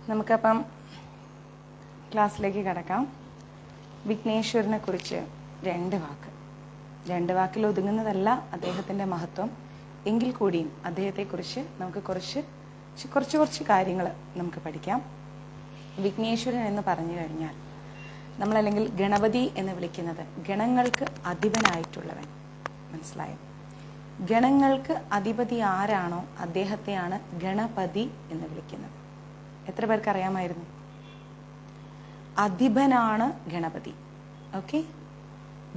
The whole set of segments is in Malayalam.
നമുക്കപ്പം ക്ലാസ്സിലേക്ക് കടക്കാം. വിഘ്നേശ്വരനെ കുറിച്ച് രണ്ട് വാക്കിൽ ഒതുങ്ങുന്നതല്ല അദ്ദേഹത്തിൻ്റെ മഹത്വം. എങ്കിൽ കൂടിയും അദ്ദേഹത്തെക്കുറിച്ച് നമുക്ക് കുറച്ച് കാര്യങ്ങൾ നമുക്ക് പഠിക്കാം. വിഘ്നേശ്വരൻ എന്ന് പറഞ്ഞു കഴിഞ്ഞാൽ നമ്മളല്ലെങ്കിൽ ഗണപതി എന്ന് വിളിക്കുന്നത് ഗണങ്ങൾക്ക് അധിപനായിട്ടുള്ളവൻ. മനസ്സിലായോ? ഗണങ്ങൾക്ക് അധിപതി ആരാണോ അദ്ദേഹത്തെയാണ് ഗണപതി എന്ന് വിളിക്കുന്നത്. എത്ര പേർക്ക് അറിയാമായിരുന്നു? അധിപനാണ് ഗണപതി. ഓക്കെ,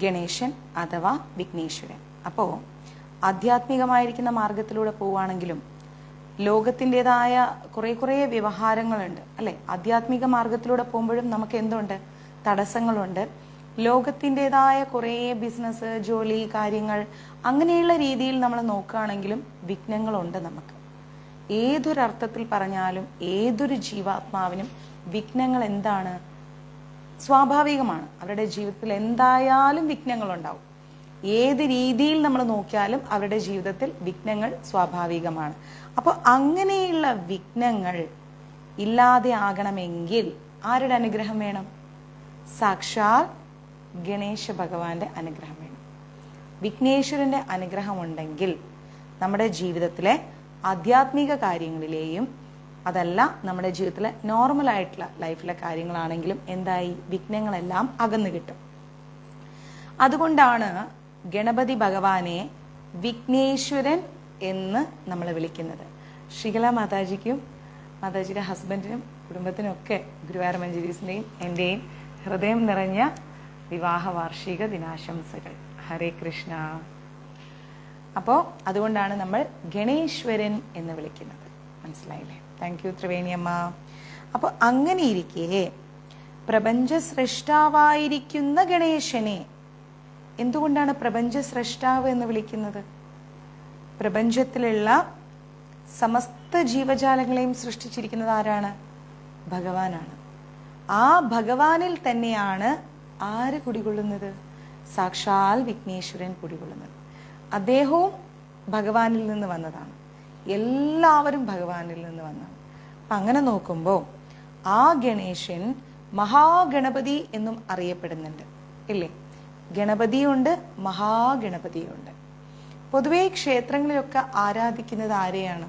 ഗണേശൻ അഥവാ വിഘ്നേശ്വരൻ. അപ്പോൾ ആധ്യാത്മികമായിരിക്കുന്ന മാർഗത്തിലൂടെ പോവുകയാണെങ്കിലും ലോകത്തിൻ്റെതായ കുറേ വ്യവഹാരങ്ങളുണ്ട് അല്ലേ? ആധ്യാത്മിക മാർഗത്തിലൂടെ പോകുമ്പോഴും നമുക്ക് എന്തുണ്ട്? തടസ്സങ്ങളുണ്ട്. ലോകത്തിൻ്റെതായ കുറേ ബിസിനസ്, ജോലി, കാര്യങ്ങൾ അങ്ങനെയുള്ള രീതിയിൽ നമ്മൾ നോക്കുകയാണെങ്കിലും വിഘ്നങ്ങളുണ്ട് നമുക്ക്. ഏതൊരർത്ഥത്തിൽ പറഞ്ഞാലും ഏതൊരു ജീവാത്മാവിനും വിഘ്നങ്ങൾ എന്താണ്? സ്വാഭാവികമാണ്. അവരുടെ ജീവിതത്തിൽ എന്തായാലും വിഘ്നങ്ങളുണ്ടാവും. ഏത് രീതിയിൽ നമ്മൾ നോക്കിയാലും അവരുടെ ജീവിതത്തിൽ വിഘ്നങ്ങൾ സ്വാഭാവികമാണ്. അപ്പോൾ അങ്ങനെയുള്ള വിഘ്നങ്ങൾ ഇല്ലാതെ ആകണമെങ്കിൽ ആരുടെ അനുഗ്രഹം വേണം? സാക്ഷാൽ ഗണേശ ഭഗവാന്റെ അനുഗ്രഹം വേണം. വിഘ്നേശ്വരന്റെ അനുഗ്രഹം ഉണ്ടെങ്കിൽ നമ്മുടെ ജീവിതത്തിലെ ആധ്യാത്മിക കാര്യങ്ങളിലെയും അതല്ല നമ്മുടെ ജീവിതത്തിലെ നോർമലായിട്ടുള്ള ലൈഫിലെ കാര്യങ്ങളാണെങ്കിലും എന്തായി? വിഘ്നങ്ങളെല്ലാം അകന്നു കിട്ടും. അതുകൊണ്ടാണ് ഗണപതി ഭഗവാനെ വിഘ്നേശ്വരൻ എന്ന് നമ്മൾ വിളിക്കുന്നത്. ശ്രീകല മാതാജിക്കും മാതാജിയുടെ ഹസ്ബൻഡിനും കുടുംബത്തിനും ഒക്കെ ഗുരുവായൂർ മഞ്ജരീസിൻ്റെയും എൻ്റെയും ഹൃദയം നിറഞ്ഞ വിവാഹ വാർഷിക ദിനാശംസകൾ. ഹരേ കൃഷ്ണ. അപ്പോൾ അതുകൊണ്ടാണ് നമ്മൾ ഗണേശ്വരൻ എന്ന് വിളിക്കുന്നത്. മനസ്സിലായില്ലേ? താങ്ക് യു ത്രിവേണിയമ്മ. അപ്പോൾ അങ്ങനെ ഇരിക്കെ പ്രപഞ്ച സൃഷ്ടാവായിരിക്കുന്ന ഗണേശനെ എന്തുകൊണ്ടാണ് പ്രപഞ്ച സൃഷ്ടാവ് എന്ന് വിളിക്കുന്നത്? പ്രപഞ്ചത്തിലുള്ള സമസ്ത ജീവജാലങ്ങളെയും സൃഷ്ടിച്ചിരിക്കുന്നത് ആരാണ്? ഭഗവാനാണ്. ആ ഭഗവാനിൽ തന്നെയാണ് ആര് കുടികൊള്ളുന്നത്? സാക്ഷാൽ വിഘ്നേശ്വരൻ കുടികൊള്ളുന്നത്. അദ്ദേഹവും ഭഗവാനിൽ നിന്ന് വന്നതാണ്. എല്ലാവരും ഭഗവാനിൽ നിന്ന് വന്നതാണ്. അപ്പം അങ്ങനെ നോക്കുമ്പോൾ ആ ഗണേശൻ മഹാഗണപതി എന്നും അറിയപ്പെടുന്നുണ്ട് ഇല്ലേ? ഗണപതിയുണ്ട്, മഹാഗണപതിയുണ്ട്. പൊതുവേ ക്ഷേത്രങ്ങളിലൊക്കെ ആരാധിക്കുന്നത് ആരെയാണ്?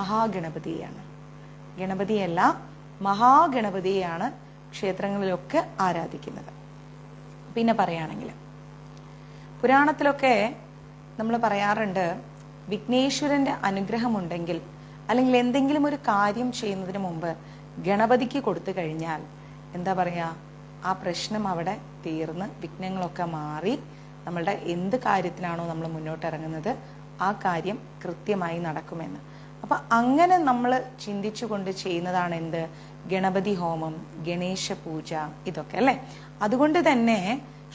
മഹാഗണപതിയാണ്. ഗണപതിയല്ല, മഹാഗണപതിയെയാണ് ക്ഷേത്രങ്ങളിലൊക്കെ ആരാധിക്കുന്നത്. പിന്നെ പറയുകയാണെങ്കിൽ പുരാണത്തിലൊക്കെ നമ്മൾ പറയാറുണ്ട്, വിഘ്നേശ്വരന്റെ അനുഗ്രഹമുണ്ടെങ്കിൽ അല്ലെങ്കിൽ എന്തെങ്കിലും ഒരു കാര്യം ചെയ്യുന്നതിന് മുമ്പ് ഗണപതിക്ക് കൊടുത്തു കഴിഞ്ഞാൽ എന്താ പറയുക? ആ പ്രശ്നം അവിടെ തീർന്ന് വിഘ്നങ്ങളൊക്കെ മാറി നമ്മളുടെ എന്ത് കാര്യത്തിനാണോ നമ്മൾ മുന്നോട്ടിറങ്ങുന്നത് ആ കാര്യം കൃത്യമായി നടക്കുമെന്ന്. അപ്പം അങ്ങനെ നമ്മൾ ചിന്തിച്ചുകൊണ്ട് ചെയ്യുന്നതാണ് എന്ത്? ഗണപതി ഹോമം, ഗണേശ പൂജ, ഇതൊക്കെ അല്ലേ? അതുകൊണ്ട് തന്നെ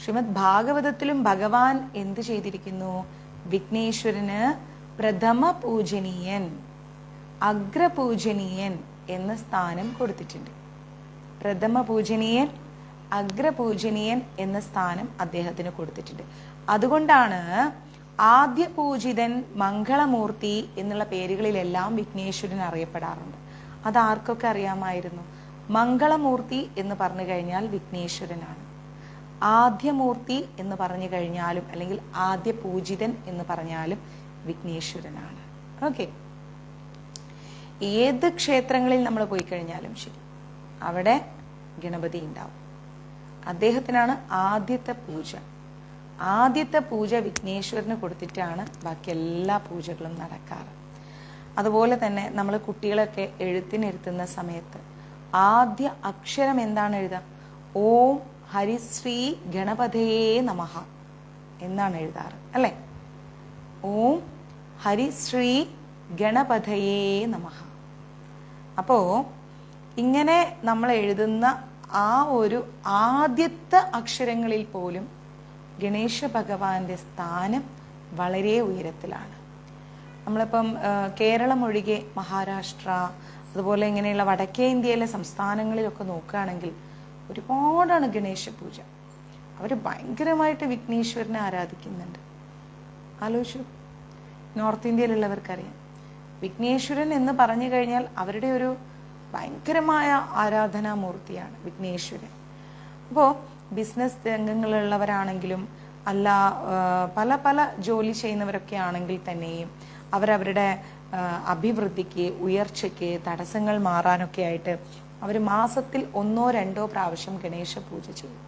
ശ്രീമദ് ഭാഗവതത്തിലും ഭഗവാൻ എന്ത് ചെയ്തിരിക്കുന്നു? വിഘ്നേശ്വരന് പ്രഥമ പൂജനീയൻ, അഗ്രപൂജനീയൻ എന്ന സ്ഥാനം കൊടുത്തിട്ടുണ്ട്. പ്രഥമ പൂജനീയൻ, അഗ്രപൂജനീയൻ എന്ന സ്ഥാനം അദ്ദേഹത്തിന് കൊടുത്തിട്ടുണ്ട്. അതുകൊണ്ടാണ് ആദ്യ പൂജിതൻ, മംഗളമൂർത്തി എന്നുള്ള പേരുകളിലെല്ലാം വിഘ്നേശ്വരൻ അറിയപ്പെടാറുണ്ട്. അത് ആർക്കൊക്കെ അറിയാമായിരുന്നു? മംഗളമൂർത്തി എന്ന് പറഞ്ഞു കഴിഞ്ഞാൽ വിഘ്നേശ്വരനാണ്. ആദ്യമൂർത്തി എന്ന് പറഞ്ഞു കഴിഞ്ഞാലും അല്ലെങ്കിൽ ആദ്യ പൂജിതൻ എന്ന് പറഞ്ഞാലും വിഘ്നേശ്വരനാണ്. ഓക്കെ, ഏത് ക്ഷേത്രങ്ങളിൽ നമ്മൾ പോയി കഴിഞ്ഞാലും ശരി, അവിടെ ഗണപതി ഉണ്ടാവും. അദ്ദേഹത്തിനാണ് ആദ്യത്തെ പൂജ. ആദ്യത്തെ പൂജ വിഘ്നേശ്വരന് കൊടുത്തിട്ടാണ് ബാക്കി എല്ലാ പൂജകളും നടക്കാറ്. അതുപോലെ തന്നെ നമ്മൾ കുട്ടികളൊക്കെ എഴുത്തിനിരുത്തുന്ന സമയത്ത് ആദ്യ അക്ഷരം എന്താണ് എഴുതുക? ഓം ഹരിശ്രീ ഗണപതയേ നമഃ എന്നാണ് എഴുതാറ് അല്ലേ? ഓം ഹരിശ്രീ ഗണപതയേ നമഃ. അപ്പോൾ ഇങ്ങനെ നമ്മൾ എഴുതുന്ന ആ ഒരു ആദ്യത്തെ അക്ഷരങ്ങളിൽ പോലും ഗണേശ ഭഗവാന്റെ സ്ഥാനം വളരെ ഉയരത്തിലാണ്. നമ്മളിപ്പം കേരളം ഒഴികെ മഹാരാഷ്ട്ര അതുപോലെ ഇങ്ങനെയുള്ള വടക്കേ ഇന്ത്യയിലെ സംസ്ഥാനങ്ങളിലൊക്കെ നോക്കുകയാണെങ്കിൽ ഒരുപാടാണ് ഗണേശ പൂജ. അവർ ഭയങ്കരമായിട്ട് വിഘ്നേശ്വരനെ ആരാധിക്കുന്നുണ്ട്. ആലോചിച്ചു, നോർത്ത് ഇന്ത്യയിലുള്ളവർക്കറിയാം വിഘ്നേശ്വരൻ എന്ന് പറഞ്ഞു കഴിഞ്ഞാൽ അവരുടെ ഒരു ഭയങ്കരമായ ആരാധനാമൂർത്തിയാണ് വിഘ്നേശ്വരൻ. അപ്പോൾ ബിസിനസ് രംഗങ്ങളിലുള്ളവരാണെങ്കിലും അല്ല പല പല ജോലി ചെയ്യുന്നവരൊക്കെ ആണെങ്കിൽ തന്നെയും അവരവരുടെ അഭിവൃദ്ധിക്ക്, ഉയർച്ചയ്ക്ക്, തടസ്സങ്ങൾ മാറാനൊക്കെ ആയിട്ട് അവർ മാസത്തിൽ 1-2 പ്രാവശ്യം ഗണേശ പൂജ ചെയ്യും.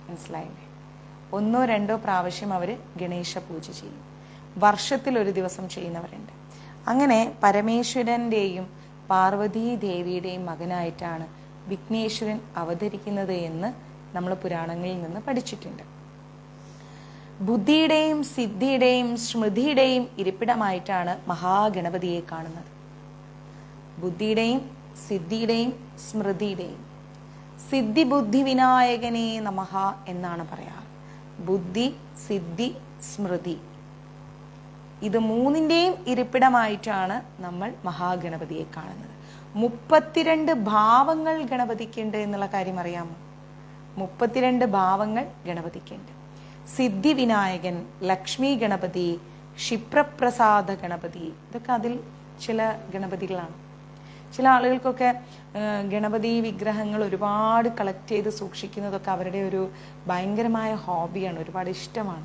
മനസ്സിലായില്ലേ? 1-2 പ്രാവശ്യം അവർ ഗണേശ പൂജ ചെയ്യും. വർഷത്തിൽ ഒരു ദിവസം ചെയ്യുന്നവരുണ്ട്. അങ്ങനെ പരമേശ്വരൻ്റെയും പാർവതീ ദേവിയുടെയും മകനായിട്ടാണ് വിഘ്നേശ്വരൻ അവതരിക്കുന്നത് എന്ന് നമ്മൾ പുരാണങ്ങളിൽ നിന്ന് പഠിച്ചിട്ടുണ്ട്. ബുദ്ധിയുടെയും സിദ്ധിയുടെയും സ്മൃതിയുടെയും ഇരിപ്പിടമായിട്ടാണ് മഹാഗണപതിയെ കാണുന്നത്. ബുദ്ധിയുടെയും സിദ്ധിയുടെയും സ്മൃതിയുടെയും. സിദ്ധി ബുദ്ധി വിനായകനേ നമഃ എന്നാണ് പറയാറ്. ബുദ്ധി, സിദ്ധി, സ്മൃതി, ഇത് മൂന്നിൻ്റെയും ഇരിപ്പിടമായിട്ടാണ് നമ്മൾ മഹാഗണപതിയെ കാണുന്നത്. 32 ഭാവങ്ങൾ ഗണപതിക്കുണ്ട് എന്നുള്ള കാര്യം അറിയാമോ? 32 ഭാവങ്ങൾ ഗണപതിക്കുണ്ട്. സിദ്ധി വിനായകൻ, ലക്ഷ്മി ഗണപതി, ക്ഷിപ്രപ്രസാദ ഗണപതി, ഇതൊക്കെ അതിൽ ചില ഗണപതികളാണ്. ചില ആളുകൾക്കൊക്കെ ഗണപതി വിഗ്രഹങ്ങൾ ഒരുപാട് കളക്ട് ചെയ്ത് സൂക്ഷിക്കുന്നതൊക്കെ അവരുടെ ഒരു ഭയങ്കരമായ ഹോബിയാണ്, ഒരുപാട് ഇഷ്ടമാണ്.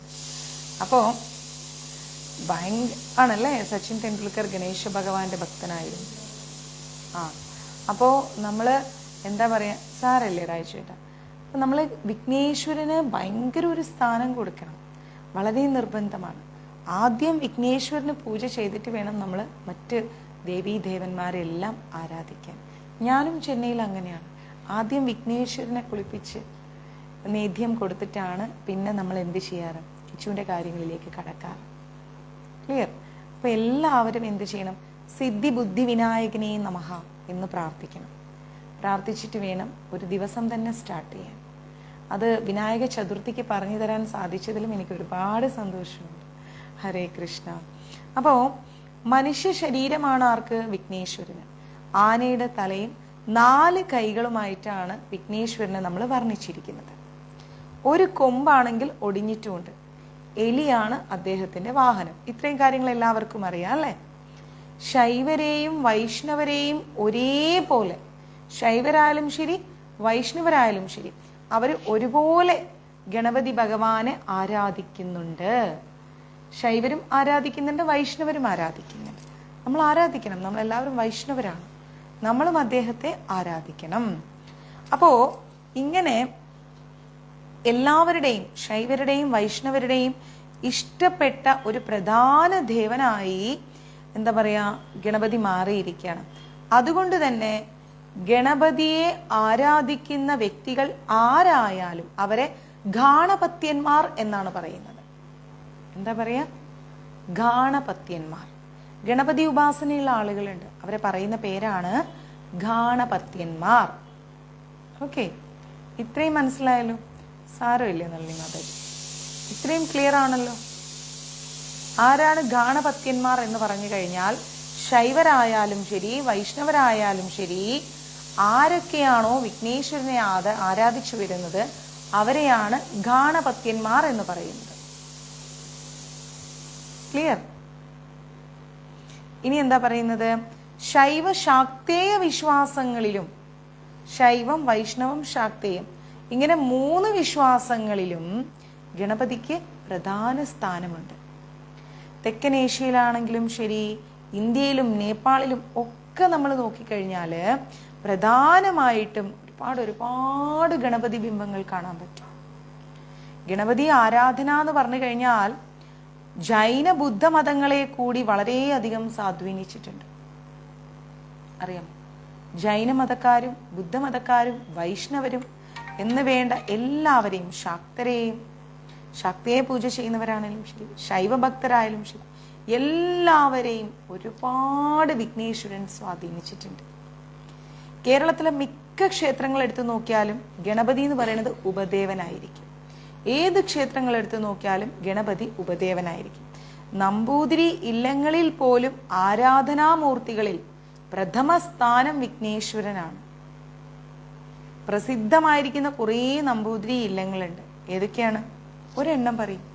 അപ്പോൾ ആണല്ലേ, സച്ചിൻ തെണ്ടുൽക്കർ ഗണേശ ഭഗവാന്റെ ഭക്തനായിരുന്നു. അപ്പോൾ നമ്മൾ എന്താ പറയുക, സാരല്ലേ രാജേട്ടാ, അപ്പം നമ്മൾ വിഘ്നേശ്വരന് ഭയങ്കര ഒരു സ്ഥാനം കൊടുക്കണം, വളരെ നിർബന്ധമാണ്. ആദ്യം വിഘ്നേശ്വരന് പൂജ ചെയ്തിട്ട് വേണം നമ്മൾ മറ്റ് ദേവീദേവന്മാരെല്ലാം ആരാധിക്കാൻ. ഞാനും ചെന്നൈയിൽ അങ്ങനെയാണ്. ആദ്യം വിഘ്നേശ്വരനെ കുളിപ്പിച്ച് നേദ്യം കൊടുത്തിട്ടാണ് പിന്നെ നമ്മൾ എന്ത് ചെയ്യാറ്, കിച്ചുവിൻ്റെ കാര്യങ്ങളിലേക്ക് കടക്കാറ്. ക്ലിയർ? അപ്പോൾ എല്ലാവരും എന്ത് ചെയ്യണം, സിദ്ധി ബുദ്ധി വിനായകനേ നമഃ എന്ന് പ്രാർത്ഥിക്കണം. പ്രാർത്ഥിച്ചിട്ട് വേണം ഒരു ദിവസം തന്നെ സ്റ്റാർട്ട് ചെയ്യാൻ. അത് വിനായക ചതുർത്ഥിക്ക് പറഞ്ഞു തരാൻ സാധിച്ചതിലും എനിക്ക് ഒരുപാട് സന്തോഷമുണ്ട്. ഹരേ കൃഷ്ണ. അപ്പോൾ മനുഷ്യ ശരീരമാണ് ആർക്ക്? വിഘ്നേശ്വരന്. ആനയുടെ തലയും 4 കൈകളുമായിട്ടാണ് വിഘ്നേശ്വരനെ നമ്മൾ വർണ്ണിച്ചിരിക്കുന്നത്. ഒരു കൊമ്പാണെങ്കിൽ ഒടിഞ്ഞിട്ടുമുണ്ട്. എലിയാണ് അദ്ദേഹത്തിന്റെ വാഹനം. ഇത്രയും കാര്യങ്ങൾ എല്ലാവർക്കും അറിയാം അല്ലേ? ശൈവരെയും വൈഷ്ണവരെയും ഒരേപോലെ, ശൈവരായാലും ശരി വൈഷ്ണവരായാലും ശരി, അവർ ഒരുപോലെ ഗണപതി ഭഗവാനെ ആരാധിക്കുന്നുണ്ട്. ശൈവരും ആരാധിക്കുന്നുണ്ട്, വൈഷ്ണവരും ആരാധിക്കുന്നുണ്ട്. നമ്മൾ ആരാധിക്കണം, നമ്മളെല്ലാവരും വൈഷ്ണവരാണ്, നമ്മളും അദ്ദേഹത്തെ ആരാധിക്കണം. അപ്പോ ഇങ്ങനെ എല്ലാവരുടെയും, ശൈവരുടെയും വൈഷ്ണവരുടെയും ഇഷ്ടപ്പെട്ട ഒരു പ്രധാന ദേവനായി എന്താ പറയാ, ഗണപതി മാറിയിരിക്കുകയാണ്. അതുകൊണ്ട് തന്നെ ഗണപതിയെ ആരാധിക്കുന്ന വ്യക്തികൾ ആരായാലും അവരെ ഗാണപത്യന്മാർ എന്നാണ് പറയുന്നത്. എന്താ പറയാ? ഗാണപത്യന്മാർ. ഗണപതി ഉപാസനയുള്ള ആളുകളുണ്ട്, അവരെ പറയുന്ന പേരാണ് ഗാണപത്യന്മാർ. ഓക്കെ, ഇത്രയും മനസ്സിലായല്ലോ? സാരമില്ല നളിനി മാതാജി, ഇത്രയും ക്ലിയർ ആണല്ലോ. ആരാണ് ഗാണപത്യന്മാർ എന്ന് പറഞ്ഞു കഴിഞ്ഞാൽ, ശൈവരായാലും ശരി വൈഷ്ണവരായാലും ശരി, ആരൊക്കെയാണോ വിഘ്നേശ്വരനെ ആരാധിച്ചു വരുന്നത് അവരെയാണ് ഗാണപത്യന്മാർ എന്ന് പറയുന്നത്. ക്ലിയർ? ഇനി എന്താ പറയുന്നത്? ശൈവ ശാക്തേയ വിശ്വാസങ്ങളിലും, ശൈവം വൈഷ്ണവം ശാക്തേയം, ഇങ്ങനെ 3 വിശ്വാസങ്ങളിലും ഗണപതിക്ക് പ്രധാന സ്ഥാനമുണ്ട്. തെക്കൻ ഏഷ്യയിലാണെങ്കിലും ശരി, ഇന്ത്യയിലും നേപ്പാളിലും ഒക്കെ നമ്മൾ നോക്കിക്കഴിഞ്ഞാൽ പ്രധാനമായിട്ടും ഒരുപാട് ഗണപതി ബിംബങ്ങൾ കാണാൻ പറ്റും. ഗണപതി ആരാധന എന്ന് പറഞ്ഞു കഴിഞ്ഞാൽ ജൈന ബുദ്ധ മതങ്ങളെ കൂടി വളരെയധികം സ്വാധീനിച്ചിട്ടുണ്ട്. അറിയാം, ജൈന മതക്കാരും ബുദ്ധമതക്കാരും വൈഷ്ണവരും എന്ന് വേണ്ട എല്ലാവരെയും, ശാക്തരെയും, ശക്തിയെ പൂജ ചെയ്യുന്നവരാണെങ്കിലും ശരി ശൈവഭക്തരായാലും ശരി, എല്ലാവരെയും ഒരുപാട് വിഘ്നേശ്വരൻ സ്വാധീനിച്ചിട്ടുണ്ട്. കേരളത്തിലെ മിക്ക ക്ഷേത്രങ്ങൾ എടുത്തു നോക്കിയാലും ഗണപതി എന്ന് പറയുന്നത് ഉപദേവനായിരിക്കും. ഏത് ക്ഷേത്രങ്ങൾ എടുത്തു നോക്കിയാലും ഗണപതി ഉപദേവനായിരിക്കും. നമ്പൂതിരി ഇല്ലങ്ങളിൽ പോലും ആരാധനാമൂർത്തികളിൽ പ്രഥമ സ്ഥാനം വിഘ്നേശ്വരനാണ്. പ്രസിദ്ധമായിരിക്കുന്ന കുറേ നമ്പൂതിരി ഇല്ലങ്ങളുണ്ട്. ഏതൊക്കെയാണ്? ഒരെണ്ണം പറയും.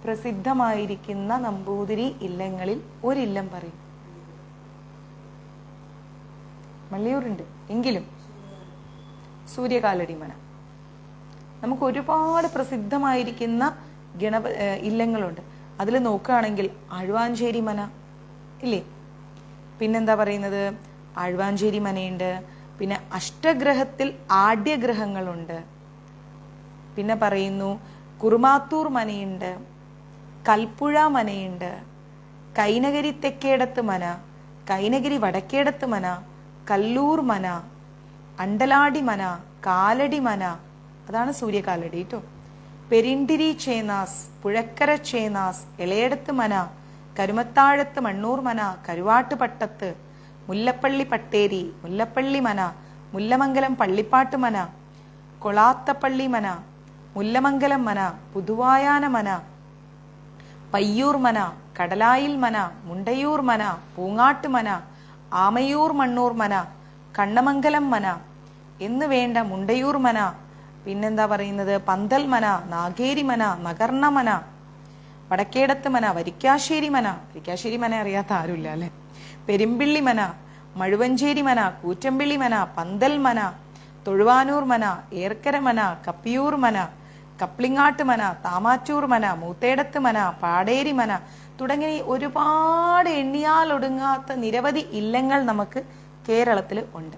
പ്രസിദ്ധമായിരിക്കുന്ന നമ്പൂതിരി ഇല്ലങ്ങളിൽ ഒരില്ലം പറയും. മള്ളിയൂരുണ്ട്, എങ്കിലും സൂര്യകാലടി മന. നമുക്ക് ഒരുപാട് പ്രസിദ്ധമായിരിക്കുന്ന ഇല്ലങ്ങളുണ്ട്. അതിൽ നോക്കുകയാണെങ്കിൽ ആഴ്വാഞ്ചേരി മന ഇല്ലേ, പിന്നെന്താ പറയുന്നത്, ആഴ്വാഞ്ചേരി മനയുണ്ട്. പിന്നെ അഷ്ടഗ്രഹത്തിൽ ആഢ്യഗ്രഹങ്ങളുണ്ട്. പിന്നെ പറയുന്നു കുറുമാത്തൂർ മനയുണ്ട്, കൽപ്പുഴ മനയുണ്ട്, കൈനഗരി തെക്കേടത്ത് മന, കൈനഗരി വടക്കേടത്ത് മന, കല്ലൂർ മന, അണ്ടലാടി മന, കാലടി മന, അതാണ് സൂര്യകാലടി കേട്ടോ. പെരിണ്ടിരി ചേനാസ്, പുഴക്കര ചേനാസ്, ഇളയടത്ത് മന, കരുമത്താഴത്ത് മണ്ണൂർ മന, കരുവാട്ടുപട്ടത്ത്, മുല്ലപ്പള്ളി പട്ടേരി, മുല്ലപ്പള്ളി മന, മുല്ലമംഗലം പള്ളിപ്പാട്ട് മന, കൊളാത്തപ്പള്ളി മന, മുല്ലമംഗലം മന, പുതുവായാന മന, പയ്യൂർ മന, കടലായിൽ മന, മുണ്ടയൂർ മന, പൂങ്ങാട്ട് മന, ആമയൂർ മണ്ണൂർ മന, കണ്ണമംഗലം മന എന്ന് വേണ്ട മുണ്ടയൂർ മന. പിന്നെന്താ പറയുന്നത്, പന്തൽ മന, നാഗേരി മന, നഗർണ മന, വടക്കേടത്ത് മന, വരിക്കാശ്ശേരി മന. വരിക്കാശ്ശേരി മന അറിയാത്ത ആരുമില്ല അല്ലെ. പെരുമ്പിള്ളി മന, മഴുവഞ്ചേരി മന, കൂറ്റമ്പിള്ളി മന, പന്തൽ മന, തൊഴുവാനൂർ മന, ഏർക്കര മന, കപ്പിയൂർ മന, കപ്ലിങ്ങാട്ട് മന, താമാറ്റൂർ മന, മൂത്തേടത്ത് മന, പാടേരി മന തുടങ്ങി ഒരുപാട് എണ്ണിയാൽ ഒടുങ്ങാത്ത നിരവധി ഇല്ലങ്ങൾ നമുക്ക് കേരളത്തിൽ ഉണ്ട്.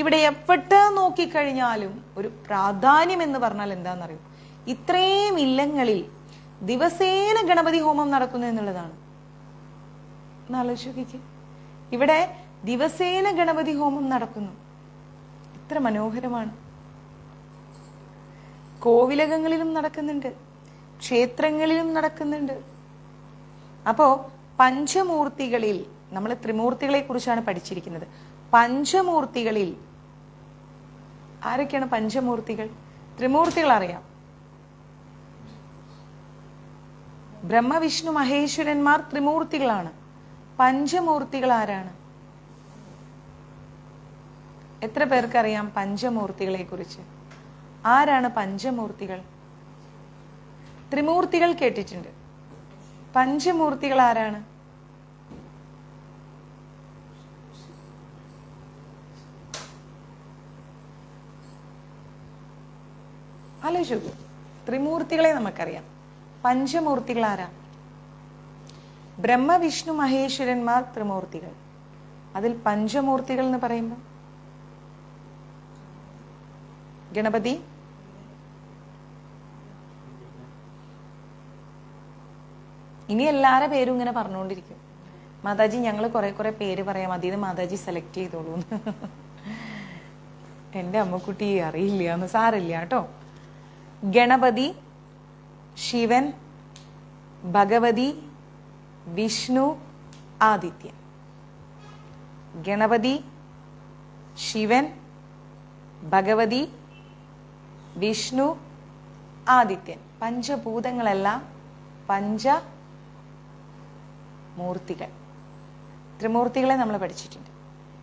ഇവിടെ എവിടെ നോക്കിക്കഴിഞ്ഞാലും ഒരു പ്രാധാന്യം എന്ന് പറഞ്ഞാൽ എന്താണെന്നറിയോ, ഇത്രയും ഇല്ലങ്ങളിൽ ദിവസേന ഗണപതി ഹോമം നടക്കുന്നു എന്നുള്ളതാണ്. എന്നാലോചിക്ക്, ഇവിടെ ദിവസേന ഗണപതി ഹോമം നടക്കുന്നു. ഇത്ര മനോഹരമാണ്. കോവിലകങ്ങളിലും നടക്കുന്നുണ്ട്, ക്ഷേത്രങ്ങളിലും നടക്കുന്നുണ്ട്. അപ്പോ പഞ്ചമൂർത്തികളിൽ നമ്മൾ ത്രിമൂർത്തികളെ കുറിച്ചാണ് പഠിച്ചിരിക്കുന്നത്. പഞ്ചമൂർത്തികളിൽ ആരൊക്കെയാണ് പഞ്ചമൂർത്തികൾ? ത്രിമൂർത്തികൾ അറിയാം, ബ്രഹ്മ വിഷ്ണു മഹേശ്വരന്മാർ ത്രിമൂർത്തികളാണ്. പഞ്ചമൂർത്തികൾ ആരാണ്? എത്ര പേർക്കറിയാം പഞ്ചമൂർത്തികളെ കുറിച്ച്? ആരാണ് പഞ്ചമൂർത്തികൾ? ത്രിമൂർത്തികൾ കേട്ടിട്ടുണ്ട്, പഞ്ചമൂർത്തികൾ ആരാണ്? ആലോചിച്ചു. ത്രിമൂർത്തികളെ നമുക്കറിയാം, പഞ്ചമൂർത്തികൾ ആരാ? ബ്രഹ്മ വിഷ്ണു മഹേശ്വരന്മാർ ത്രിമൂർത്തികൾ. അതിൽ പഞ്ചമൂർത്തികൾ എന്ന് പറയുമ്പോൾ ഗണപതി, ഇനി എല്ലാവരുടെ പേരും ഇങ്ങനെ പറഞ്ഞുകൊണ്ടിരിക്കും. മാതാജി ഞങ്ങൾ കുറെ പേര് പറയാം, അതിൽ നിന്ന് മാതാജി സെലക്ട് ചെയ്തോളൂ. എൻ്റെ അമ്മക്കുട്ടി അറിയില്ല എന്ന് സാരില്ല കേട്ടോ. ഗണപതി, ശിവൻ, ഭഗവതി, വിഷ്ണു, ആദിത്യൻ. ഗണപതി, ശിവൻ, ഭഗവതി, വിഷ്ണു, ആദിത്യൻ. പഞ്ചഭൂതങ്ങളെല്ലാം പഞ്ചമൂർത്തികൾ. ത്രിമൂർത്തികളെ നമ്മൾ പഠിച്ചിട്ടുണ്ട്.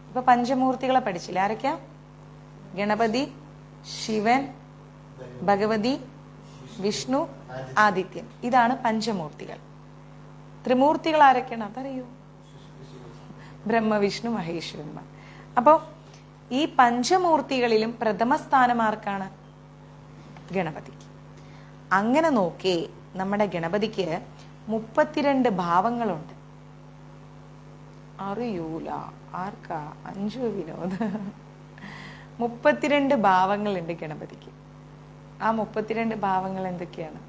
ഇപ്പൊ പഞ്ചമൂർത്തികളെ പഠിച്ചില്ല. ആരൊക്കെയാ? ഗണപതി, ശിവൻ, ഭഗവതി, വിഷ്ണു, ആദിത്യൻ. ഇതാണ് പഞ്ചമൂർത്തികൾ. ത്രിമൂർത്തികൾ ആരൊക്കെയാണ് അതറിയോ? ബ്രഹ്മ വിഷ്ണു മഹേശ്വരന്മാർ. അപ്പോ ഈ പഞ്ചമൂർത്തികളിലും പ്രഥമ സ്ഥാനം ആർക്കാണ്? ഗണപതിക്ക്. അങ്ങനെ നോക്കേ നമ്മുടെ ഗണപതിക്ക് 32 ഭാവങ്ങളുണ്ട്. അറിയൂല ആർക്കാ? അഞ്ജു വിനോദ്. 32 ഭാവങ്ങളുണ്ട് ഗണപതിക്ക്. ആ 32 ഭാവങ്ങൾ എന്തൊക്കെയാണ്?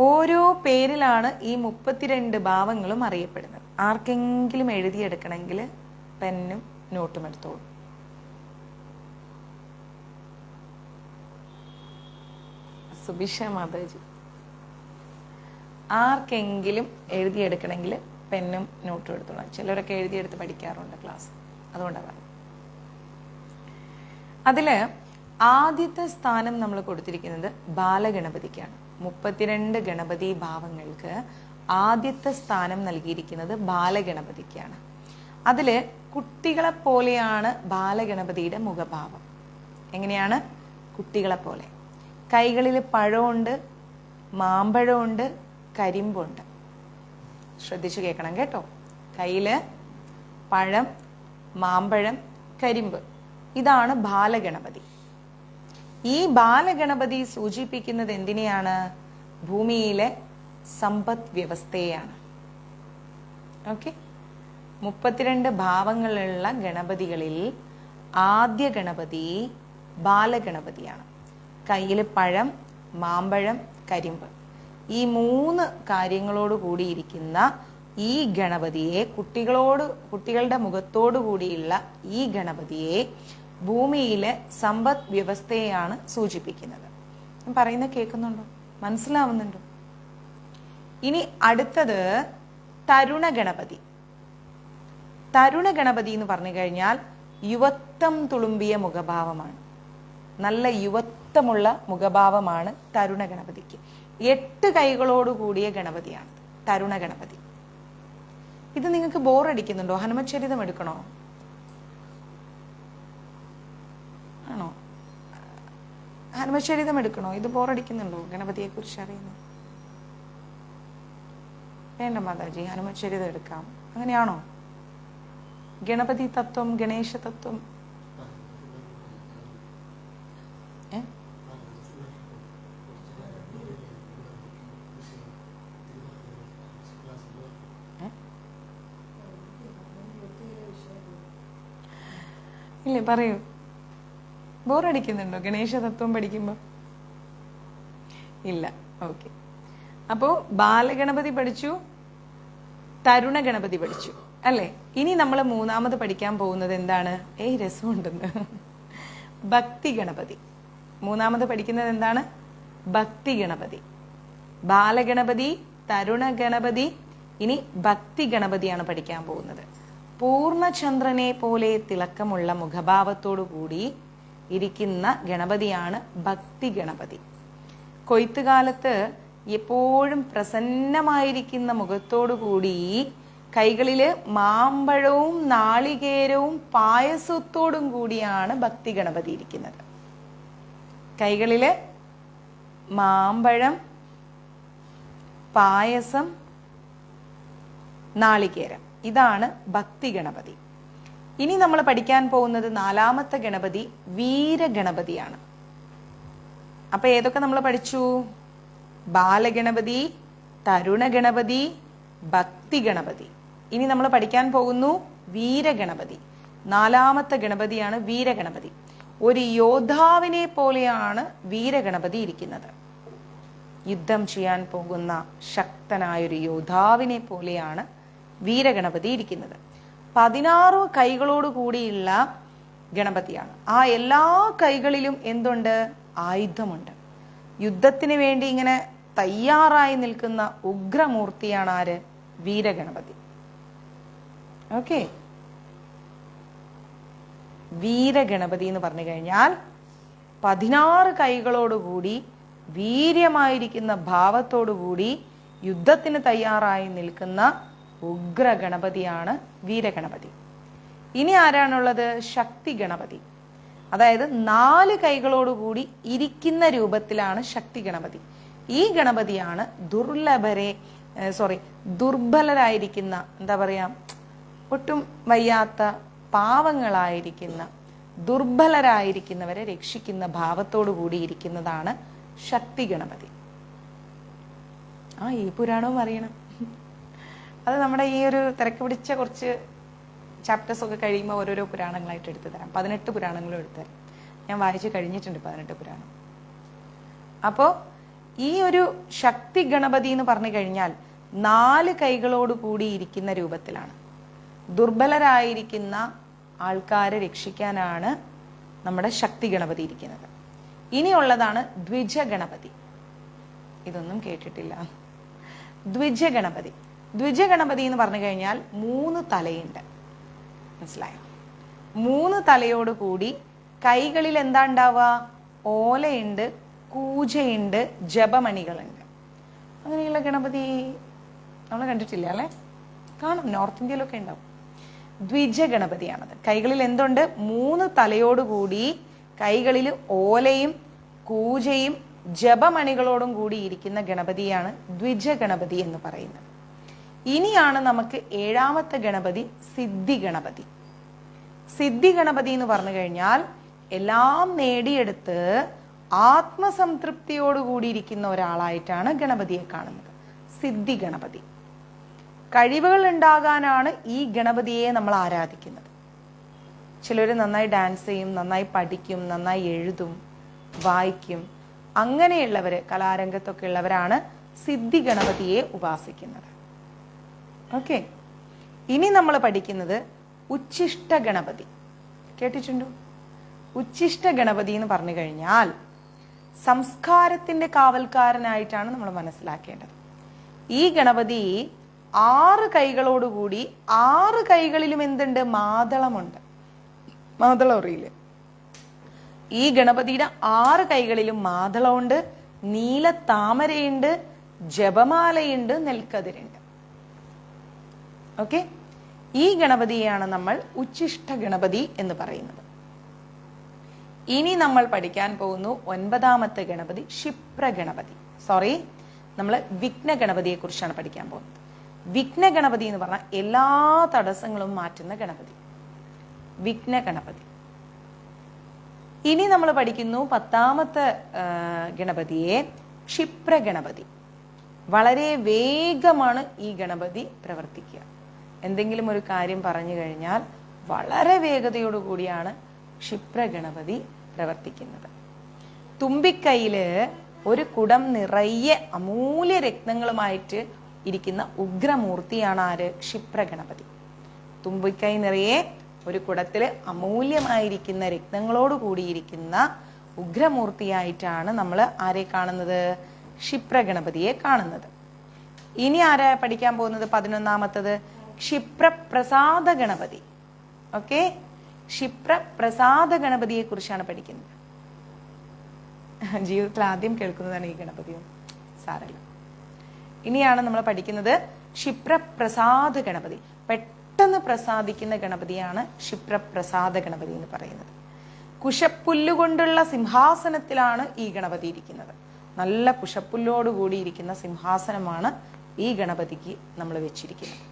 ഓരോ പേരിലാണ് ഈ 32 ഭാവങ്ങളും അറിയപ്പെടുന്നത്. ആർക്കെങ്കിലും എഴുതിയെടുക്കണമെങ്കിൽ പെന്നും നോട്ടും എടുത്തോളൂ. സുബിഷ മാതാജി, ആർക്കെങ്കിലും എഴുതിയെടുക്കണമെങ്കിൽ പെന്നും നോട്ടും എടുത്തോളാം. ചിലരൊക്കെ എഴുതിയെടുത്ത് പഠിക്കാറുണ്ട് ക്ലാസ്, അതുകൊണ്ടാണ്. അതില് ആദ്യത്തെ സ്ഥാനം നമ്മൾ കൊടുത്തിരിക്കുന്നത് ബാലഗണപതിക്കാണ്. 32 ഗണപതി ഭാവങ്ങൾക്ക് ആദ്യത്തെ സ്ഥാനം നൽകിയിരിക്കുന്നത് ബാലഗണപതിക്കാണ്. അതില് കുട്ടികളെ പോലെയാണ് ബാലഗണപതിയുടെ മുഖഭാവം. എങ്ങനെയാണ്? കുട്ടികളെ പോലെ. കൈകളിൽ പഴമുണ്ട്, മാമ്പഴമുണ്ട്, കരിമ്പുണ്ട്. ശ്രദ്ധിച്ചു കേൾക്കണം കേട്ടോ. കയ്യില് പഴം, മാമ്പഴം, കരിമ്പ്. ഇതാണ് ബാലഗണപതി. ഈ ബാലഗണപതി സൂചിപ്പിക്കുന്നത് എന്തിനെയാണ്? ഭൂമിയിലെ സമ്പദ് വ്യവസ്ഥയെയാണ്. ഓക്കെ, 32 ഭാവങ്ങളുള്ള ഗണപതികളിൽ ആദ്യ ഗണപതി ബാലഗണപതിയാണ്. കയ്യിൽ പഴം, മാമ്പഴം, കരിമ്പ്, ഈ 3 കാര്യങ്ങളോട് കൂടിയിരിക്കുന്ന ഈ ഗണപതിയെ, കുട്ടികളുടെ മുഖത്തോടു കൂടിയുള്ള ഈ ഗണപതിയെ ഭൂമിയിലെ സമ്പദ് വ്യവസ്ഥയെയാണ് സൂചിപ്പിക്കുന്നത്. പറയുന്നത് കേൾക്കുന്നുണ്ടോ? മനസ്സിലാവുന്നുണ്ടോ? ഇനി അടുത്തത് തരുണ ഗണപതി. തരുണ ഗണപതി എന്ന് പറഞ്ഞു കഴിഞ്ഞാൽ യുവത്വം തുളുമ്പിയ മുഖഭാവമാണ്. നല്ല യുവത്വമുള്ള മുഖഭാവമാണ് തരുണ ഗണപതിക്ക്. 8 കൈകളോട് കൂടിയ ഗണപതിയാണ് തരുണ ഗണപതി. ഇത് നിങ്ങൾക്ക് ബോറടിക്കുന്നുണ്ടോ? ഹനുമചരിതം എടുക്കണോ? ആണോ? ഹനുമചരിതം എടുക്കണോ? ഇത് ബോറടിക്കുന്നുണ്ടോ? ഗണപതിയെ കുറിച്ച് അറിയുന്നു? വേണ്ട മാതാജി, ഹനുമചരിതം എടുക്കാം. അങ്ങനെയാണോ? ഗണപതി തത്വം, ഗണേശ തത്വം ഇല്ലേ? പറയൂ. ബോറടിക്കുന്നുണ്ടോ ഗണേശ തത്വം പഠിക്കുമ്പോ? ഇല്ല. ഓക്കെ, അപ്പോ ബാലഗണപതി പഠിച്ചു, തരുണ ഗണപതി പഠിച്ചു അല്ലേ? ഇനി നമ്മൾ മൂന്നാമത് പഠിക്കാൻ പോകുന്നത് എന്താണ്? രസമുണ്ടെന്ന്. ഭക്തി ഗണപതി. മൂന്നാമത് പഠിക്കുന്നത് എന്താണ്? ഭക്തി ഗണപതി. ബാലഗണപതി, തരുണ ഗണപതി, ഇനി ഭക്തി ഗണപതിയാണ് പഠിക്കാൻ പോകുന്നത്. പൂർണ്ണചന്ദ്രനെ പോലെ തിളക്കമുള്ള മുഖഭാവത്തോടു കൂടി ഇരിക്കുന്ന ഗണപതിയാണ് ഭക്തി ഗണപതി. കൊയ്ത്തുകാലത്ത് എപ്പോഴും പ്രസന്നമായിരിക്കുന്ന മുഖത്തോടു കൂടി കൈകളില് മാമ്പഴവും നാളികേരവും പായസത്തോടും കൂടിയാണ് ഭക്തി ഗണപതി ഇരിക്കുന്നത്. കൈകളില് മാമ്പഴം, പായസം, നാളികേരം, ഇതാണ് ഭക്തി ഗണപതി. ഇനി നമ്മൾ പഠിക്കാൻ പോകുന്നത് നാലാമത്തെ ഗണപതി വീരഗണപതിയാണ്. അപ്പൊ ഏതൊക്കെ നമ്മൾ പഠിച്ചു? ബാലഗണപതി, തരുണ ഗണപതി, ഭക്തി ഗണപതി. ഇനി നമ്മൾ പഠിക്കാൻ പോകുന്നു വീരഗണപതി. നാലാമത്തെ ഗണപതിയാണ് വീരഗണപതി. ഒരു യോദ്ധാവിനെ പോലെയാണ് വീരഗണപതി ഇരിക്കുന്നത്. യുദ്ധം ചെയ്യാൻ പോകുന്ന ശക്തനായൊരു യോദ്ധാവിനെ പോലെയാണ് വീരഗണപതി ഇരിക്കുന്നത്. 16 കൈകളോട് കൂടിയുള്ള ഗണപതിയാണ്. ആ എല്ലാ കൈകളിലും എന്തുണ്ട്? ആയുധമുണ്ട്. യുദ്ധത്തിന് വേണ്ടി ഇങ്ങനെ തയ്യാറായി നിൽക്കുന്ന ഉഗ്രമൂർത്തിയാണ് ആര്? വീരഗണപതി. ഓക്കെ, വീരഗണപതി എന്ന് പറഞ്ഞു കഴിഞ്ഞാൽ 16 കൈകളോടുകൂടി വീര്യമായിരിക്കുന്ന ഭാവത്തോടുകൂടി യുദ്ധത്തിന് തയ്യാറായി നിൽക്കുന്ന ഉഗ്ര ഗണപതിയാണ് വീരഗണപതി. ഇനി ആരാണുള്ളത്? ശക്തി ഗണപതി. അതായത് 4 കൈകളോടുകൂടി ഇരിക്കുന്ന രൂപത്തിലാണ് ശക്തി ഗണപതി. ഈ ഗണപതിയാണ് ദുർബലരായിരിക്കുന്ന, എന്താ പറയാ, ഒട്ടും വയ്യാത്ത പാവങ്ങളായിരിക്കുന്ന ദുർബലരായിരിക്കുന്നവരെ രക്ഷിക്കുന്ന ഭാവത്തോടു കൂടി ഇരിക്കുന്നതാണ് ശക്തി ഗണപതി. ഈ പുരാണവും അറിയണം. അത് നമ്മുടെ ഈ ഒരു തിരക്ക് പിടിച്ച കുറച്ച് ചാപ്റ്റേഴ്സ് ഒക്കെ കഴിയുമ്പോൾ ഓരോരോ പുരാണങ്ങളായിട്ട് എടുത്തു തരാം. 18 പുരാണങ്ങളും എടുത്തു തരാം. ഞാൻ വായിച്ചു കഴിഞ്ഞിട്ടുണ്ട് 18 പുരാണം. അപ്പോൾ ഈ ഒരു ശക്തി ഗണപതി എന്ന് പറഞ്ഞു കഴിഞ്ഞാൽ 4 കൈകളോട് കൂടി ഇരിക്കുന്ന രൂപത്തിലാണ്. ദുർബലരായിരിക്കുന്ന ആൾക്കാരെ രക്ഷിക്കാനാണ് നമ്മുടെ ശക്തി ഗണപതി ഇരിക്കുന്നത്. ഇനിയുള്ളതാണ് ദ്വിജ ഗണപതി. ഇതൊന്നും കേട്ടിട്ടില്ല. ദ്വിജ ഗണപതി. ദ്വിജ ഗണപതി എന്ന് പറഞ്ഞു കഴിഞ്ഞാൽ 3 തലയുണ്ട്. മനസ്സിലായോ? 3 തലയോട് കൂടി കൈകളിൽ എന്താ ഉണ്ടാവുക? ഓലയുണ്ട്, കൂജയുണ്ട്, ജപമണികളുണ്ട്. അങ്ങനെയുള്ള ഗണപതി നമ്മൾ കണ്ടിട്ടില്ല അല്ലെ? കാണും, നോർത്ത് ഇന്ത്യയിലൊക്കെ ഉണ്ടാവും. ദ്വിജ ഗണപതിയാണത്. കൈകളിൽ എന്തുണ്ട്? 3 തലയോടുകൂടി കൈകളിൽ ഓലയും കൂജയും ജപമണികളോടും കൂടി ഇരിക്കുന്ന ഗണപതിയാണ് ദ്വിജ ഗണപതി എന്ന് പറയുന്നത്. ഇനിയാണ് നമുക്ക് 7ാമത്തെ ഗണപതി സിദ്ധി ഗണപതി. സിദ്ധി ഗണപതി എന്ന് പറഞ്ഞു കഴിഞ്ഞാൽ എല്ലാം നേടിയെടുത്ത് ആത്മസംതൃപ്തിയോടുകൂടിയിരിക്കുന്ന ഒരാളായിട്ടാണ് ഗണപതിയെ കാണുന്നത്. സിദ്ധി ഗണപതി. കഴിവുകൾ ഉണ്ടാകാനാണ് ഈ ഗണപതിയെ നമ്മൾ ആരാധിക്കുന്നത്. ചിലർ നന്നായി ഡാൻസ് ചെയ്യും, നന്നായി പഠിക്കും, നന്നായി എഴുതും, വായിക്കും. അങ്ങനെയുള്ളവര്, കലാരംഗത്തൊക്കെ ഉള്ളവരാണ് സിദ്ധി ഗണപതിയെ ഉപാസിക്കുന്നത്. ഓക്കെ, ഇനി നമ്മൾ പഠിക്കുന്നത് ഉച്ഛിഷ്ട ഗണപതി. കേട്ടിട്ടുണ്ടോ? ഉച്ഛിഷ്ട ഗണപതി എന്ന് പറഞ്ഞു കഴിഞ്ഞാൽ സംസ്കാരത്തിന്റെ കാവൽക്കാരനായിട്ടാണ് നമ്മൾ മനസ്സിലാക്കേണ്ടത്. ഈ ഗണപതി 6 കൈകളോടുകൂടി 6 കൈകളിലും എന്തുണ്ട്? മാതളമുണ്ട്. മാതളം അറിയില്ലേ? ഈ ഗണപതിയുടെ 6 കൈകളിലും മാതളമുണ്ട്, നീല താമരയുണ്ട്, ജപമാലയുണ്ട്, നെൽക്കതിരുണ്ട്. ഓക്കെ, ഈ ഗണപതിയാണ് നമ്മൾ ഉച്ഛിഷ്ട ഗണപതി എന്ന് പറയുന്നത്. ഇനി നമ്മൾ പഠിക്കാൻ പോകുന്നു 9ാമത്തെ ഗണപതി, ക്ഷിപ്ര ഗണപതി. നമ്മൾ വിഘ്ന ഗണപതിയെ കുറിച്ചാണ് പഠിക്കാൻ പോകുന്നത്. വിഘ്ന ഗണപതി എന്ന് പറഞ്ഞാൽ എല്ലാ തടസ്സങ്ങളും മാറ്റുന്ന ഗണപതി, വിഘ്ന ഗണപതി. ഇനി നമ്മൾ പഠിക്കുന്നു 10ാമത്തെ ഗണപതിയെ, ക്ഷിപ്ര ഗണപതി. വളരെ വേഗമാണ് ഈ ഗണപതി പ്രവർത്തിക്കുക. എന്തെങ്കിലും ഒരു കാര്യം പറഞ്ഞു കഴിഞ്ഞാൽ വളരെ വേഗതയോടുകൂടിയാണ് ക്ഷിപ്ര ഗണപതി പ്രവർത്തിക്കുന്നത്. തുമ്പിക്കൈയില് ഒരു കുടം നിറയെ അമൂല്യ രത്നങ്ങളുമായിട്ട് ഇരിക്കുന്ന ഉഗ്രമൂർത്തിയാണ് ആര്? ക്ഷിപ്ര ഗണപതി. തുമ്പിക്കൈ നിറയെ ഒരു കുടത്തില് അമൂല്യമായിരിക്കുന്ന രത്നങ്ങളോട് കൂടിയിരിക്കുന്ന ഉഗ്രമൂർത്തിയായിട്ടാണ് നമ്മൾ ആരെ കാണുന്നത്? ക്ഷിപ്ര ഗണപതിയെ കാണുന്നത്. ഇനി ആരാ പഠിക്കാൻ പോകുന്നത്? 11ാമത്തത് ക്ഷിപ്രപ്രസാദ ഗണപതി. ഓക്കെ, ക്ഷിപ്രപ്രസാദ ഗണപതിയെ കുറിച്ചാണ് പഠിക്കുന്നത്. ജീവിതത്തിൽ ആദ്യം കേൾക്കുന്നതാണ് ഈ ഗണപതിയും, സാരല്ല. ഇനിയാണ് നമ്മൾ പഠിക്കുന്നത് ക്ഷിപ്രപ്രസാദ ഗണപതി. പെട്ടെന്ന് പ്രസാദിക്കുന്ന ഗണപതിയാണ് ക്ഷിപ്രപ്രസാദ ഗണപതി എന്ന് പറയുന്നത്. കുശപ്പുല്ലുകൊണ്ടുള്ള സിംഹാസനത്തിലാണ് ഈ ഗണപതി ഇരിക്കുന്നത്. നല്ല കുശപ്പുല്ലോട് കൂടിയിരിക്കുന്ന സിംഹാസനമാണ് ഈ ഗണപതിക്ക് നമ്മൾ വെച്ചിരിക്കുന്നത്.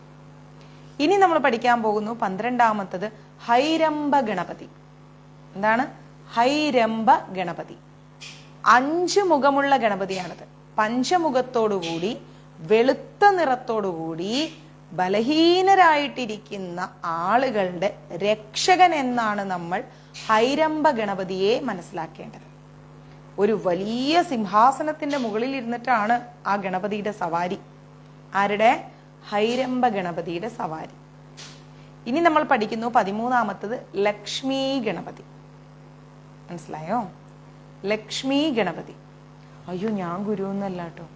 ഇനി നമ്മൾ പഠിക്കാൻ പോകുന്നു 12ാമത്തത് ഹൈരംബ ഗണപതി. എന്താണ്? ഹൈരംബ ഗണപതി. 5 മുഖമുള്ള ഗണപതിയാണിത്. പഞ്ചമുഖത്തോടുകൂടി, വെളുത്ത നിറത്തോടുകൂടി, ബലഹീനരായിട്ടിരിക്കുന്ന ആളുകളുടെ രക്ഷകൻ എന്നാണ് നമ്മൾ ഹൈരംബ ഗണപതിയെ മനസ്സിലാക്കേണ്ടത്. ഒരു വലിയ സിംഹാസനത്തിന്റെ മുകളിൽ ഇരുന്നിട്ടാണ് ആ ഗണപതിയുടെ സവാരി. ആരുടെ? ഹൈരംബ ഗണപതിയുടെ സവാരി. ഇനി നമ്മൾ പഠിക്കുന്നു 13ാമത്തത് ലക്ഷ്മി ഗണപതി. മനസ്സിലായോ? ലക്ഷ്മി ഗണപതി. അയ്യോ, ഞാൻ ഗുരു എന്നല്ല കേട്ടോ,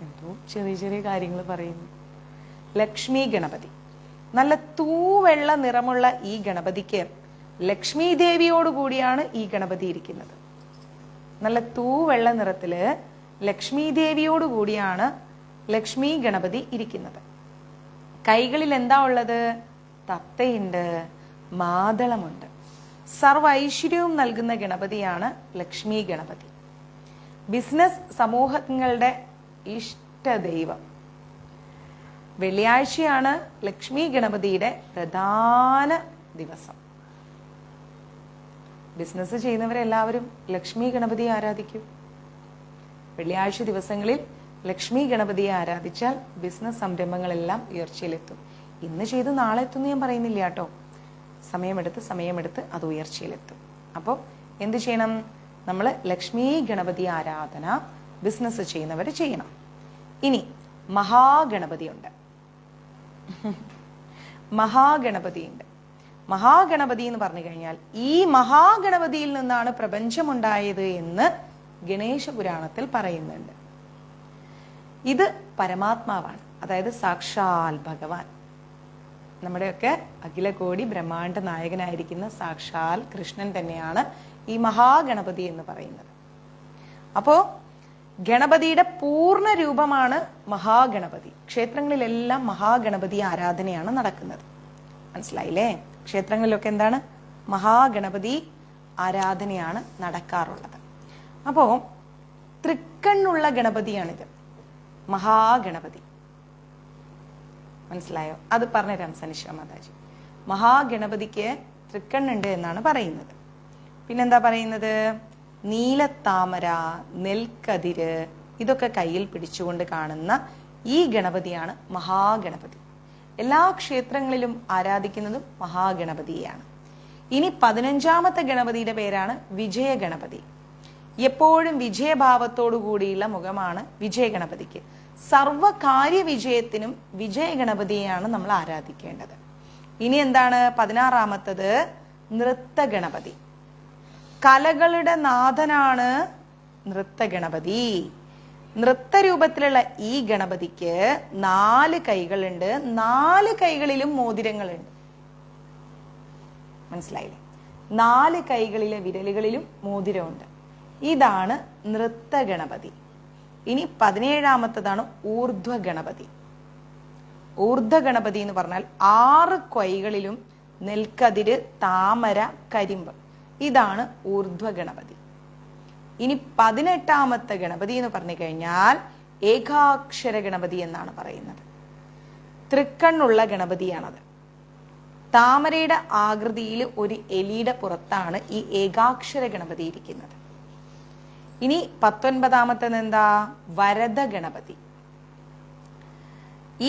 എന്തോ ചെറിയ ചെറിയ കാര്യങ്ങൾ പറയുന്നു. ലക്ഷ്മി ഗണപതി. നല്ല തൂവെള്ള നിറമുള്ള ഈ ഗണപതിക്ക് ലക്ഷ്മി ദേവിയോടുകൂടിയാണ് ഈ ഗണപതി ഇരിക്കുന്നത്. നല്ല തൂവെള്ള നിറത്തില് ലക്ഷ്മി ദേവിയോടുകൂടിയാണ് ലക്ഷ്മി ഗണപതി ഇരിക്കുന്നത്. കൈകളിൽ എന്താ ഉള്ളത്? തത്തയുണ്ട്, മാതളമുണ്ട്. സർവ ഐശ്വര്യവും നൽകുന്ന ഗണപതിയാണ് ലക്ഷ്മി ഗണപതി. ബിസിനസ് സമൂഹങ്ങളുടെ ഇഷ്ട ദൈവം. വെള്ളിയാഴ്ചയാണ് ലക്ഷ്മി ഗണപതിയുടെ പ്രധാന ദിവസം. ബിസിനസ് ചെയ്യുന്നവരെല്ലാവരും ലക്ഷ്മി ഗണപതിയെ ആരാധിക്കും. വെള്ളിയാഴ്ച ദിവസങ്ങളിൽ ലക്ഷ്മി ഗണപതിയെ ആരാധിച്ചാൽ ബിസിനസ് സംരംഭങ്ങളെല്ലാം ഉയർച്ചയിലെത്തും. ഇന്ന് ചെയ്ത് നാളെ എത്തുന്നു ഞാൻ പറയുന്നില്ല കേട്ടോ. സമയമെടുത്ത് അത് ഉയർച്ചയിലെത്തും. അപ്പോൾ എന്ത് ചെയ്യണം? നമ്മൾ ലക്ഷ്മി ഗണപതി ആരാധന ബിസിനസ് ചെയ്യുന്നവർ ചെയ്യണം. ഇനി മഹാഗണപതിയുണ്ട്. മഹാഗണപതിയുണ്ട്. മഹാഗണപതി എന്ന് പറഞ്ഞു കഴിഞ്ഞാൽ ഈ മഹാഗണപതിയിൽ നിന്നാണ് പ്രപഞ്ചമുണ്ടായത് എന്ന് ഗണേശ പുരാണത്തിൽ പറയുന്നുണ്ട്. ഇത് പരമാത്മാവാണ്, അതായത് സാക്ഷാൽ ഭഗവാൻ. നമ്മുടെയൊക്കെ അഖിലകോടി ബ്രഹ്മാണ്ഡ നായകനായിരിക്കുന്ന സാക്ഷാൽ കൃഷ്ണൻ തന്നെയാണ് ഈ മഹാഗണപതി എന്ന് പറയുന്നത്. അപ്പോ ഗണപതിയുടെ പൂർണ്ണ രൂപമാണ് മഹാഗണപതി. ക്ഷേത്രങ്ങളിലെല്ലാം മഹാഗണപതി ആരാധനയാണ് നടക്കുന്നത്. മനസ്സിലായില്ലേ? ക്ഷേത്രങ്ങളിലൊക്കെ എന്താണ്? മഹാഗണപതി ആരാധനയാണ് നടക്കാറുള്ളത്. അപ്പോ തൃക്കണ്ണുള്ള ഗണപതിയാണിത്, മഹാഗണപതി. മനസ്സിലായോ? അത് പറഞ്ഞുതരാം സനിഷ മാതാജി. മഹാഗണപതിക്ക് തൃക്കണ്ണുണ്ട് എന്നാണ് പറയുന്നത്. പിന്നെന്താ പറയുന്നത്? നീലത്താമര, നെൽക്കതിര് ഇതൊക്കെ കയ്യിൽ പിടിച്ചുകൊണ്ട് കാണുന്ന ഈ ഗണപതിയാണ് മഹാഗണപതി. എല്ലാ ക്ഷേത്രങ്ങളിലും ആരാധിക്കുന്നതും മഹാഗണപതിയെയാണ്. ഇനി 15ാമത്തെ ഗണപതിയുടെ പേരാണ് വിജയഗണപതി. എപ്പോഴും വിജയഭാവത്തോടു കൂടിയുള്ള മുഖമാണ് വിജയഗണപതിക്ക്. സർവകാര്യ വിജയത്തിനും വിജയഗണപതിയെയാണ് നമ്മൾ ആരാധിക്കേണ്ടത്. ഇനി എന്താണ് 16ാമത്തത്? നൃത്തഗണപതി. കലകളുടെ നാഥനാണ് നൃത്തഗണപതി. നൃത്തരൂപത്തിലുള്ള ഈ ഗണപതിക്ക് 4 കൈകളുണ്ട്. 4 കൈകളിലും മോതിരങ്ങളുണ്ട്. മനസ്സിലായില്ലേ? 4 കൈകളിലെ വിരലുകളിലും മോതിരമുണ്ട്. ഇതാണ് നൃത്തഗണപതി. ഇനി 17ാമത്തതാണ് ഊർധ്വഗണപതി. ഊർധ്വഗണപതി എന്ന് പറഞ്ഞാൽ 6 കൈകളിലും നെൽക്കതിര്, താമര, കരിമ്പ്. ഇതാണ് ഊർധ്വഗണപതി. ഇനി 18ാമത്തെ ഗണപതി എന്ന് പറഞ്ഞു കഴിഞ്ഞാൽ ഏകാക്ഷര ഗണപതി എന്നാണ് പറയുന്നത്. തൃക്കണ്ണുള്ള ഗണപതിയാണത്. താമരയുടെ ആകൃതിയിൽ ഒരു എലിയുടെ പുറത്താണ് ഈ ഏകാക്ഷര ഗണപതി ഇരിക്കുന്നത്. ഇനി 19ാമത്തേത് എന്താ? വരദ ഗണപതി.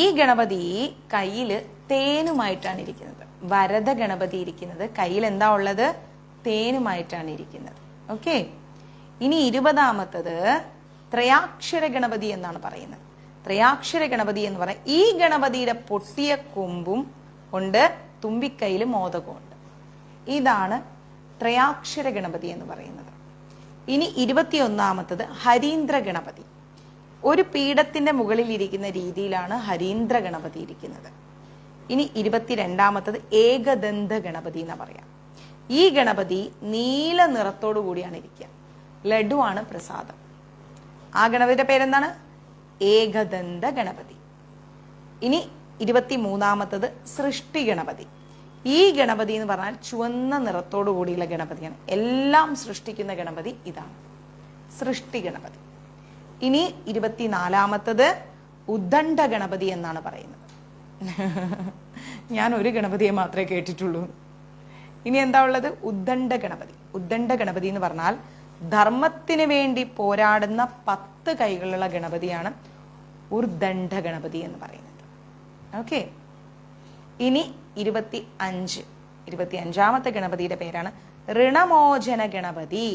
ഈ ഗണപതി കയ്യില് തേനുമായിട്ടാണ് ഇരിക്കുന്നത്. വരദ ഗണപതി ഇരിക്കുന്നത് കയ്യിൽ എന്താ ഉള്ളത്? തേനുമായിട്ടാണ് ഇരിക്കുന്നത്. ഓക്കെ. ഇനി 20ാമത്തത് ത്രയാക്ഷര ഗണപതി എന്നാണ് പറയുന്നത്. ത്രയാക്ഷര ഗണപതി എന്ന് പറയാൻ ഈ ഗണപതിയുടെ പൊട്ടിയ കൊമ്പും ഉണ്ട്, തുമ്പിക്കൈയിൽ മോദകമുണ്ട്. ഇതാണ് ത്രയാക്ഷര ഗണപതി എന്ന് പറയുന്നത്. ഇനി 21ാമത്തത് ഹരീന്ദ്ര ഗണപതി. ഒരു പീഠത്തിന്റെ മുകളിൽ ഇരിക്കുന്ന രീതിയിലാണ് ഹരീന്ദ്ര ഗണപതി ഇരിക്കുന്നത്. ഇനി 22ാമത്തത് ഏകദന്ത ഗണപതി എന്ന് പറയാം. ഈ ഗണപതി നീല നിറത്തോടു കൂടിയാണ് ഇരിക്കുക. ലഡുവാണ് പ്രസാദം. ആ ഗണപതിയുടെ പേരെന്താണ്? ഏകദന്ത ഗണപതി. ഇനി 23ാമത്തത് സൃഷ്ടി ഗണപതി. ഈ ഗണപതി എന്ന് പറഞ്ഞാൽ ചുവന്ന നിറത്തോടു കൂടിയുള്ള ഗണപതിയാണ്. എല്ലാം സൃഷ്ടിക്കുന്ന ഗണപതി ഇതാണ്, സൃഷ്ടി ഗണപതി. ഇനി 24ാമത്തത് ഉദ്ദണ്ഡ ഗണപതി എന്നാണ് പറയുന്നത്. ഞാൻ ഒരു ഗണപതിയെ മാത്രമേ കേട്ടിട്ടുള്ളൂ. ഇനി എന്താ ഉള്ളത്? ഉദ്ദണ്ഡ ഗണപതി. ഉദ്ദണ്ഡ ഗണപതി എന്ന് പറഞ്ഞാൽ ധർമ്മത്തിന് വേണ്ടി പോരാടുന്ന 10 കൈകളുള്ള ഗണപതിയാണ് ഉർദണ്ഡ ഗണപതി എന്ന് പറയുന്നത്. ഓക്കെ. ഇനി 25ാമത്തെ ഗണപതിയുടെ പേരാണ് ഋണമോചന ഗണപതി.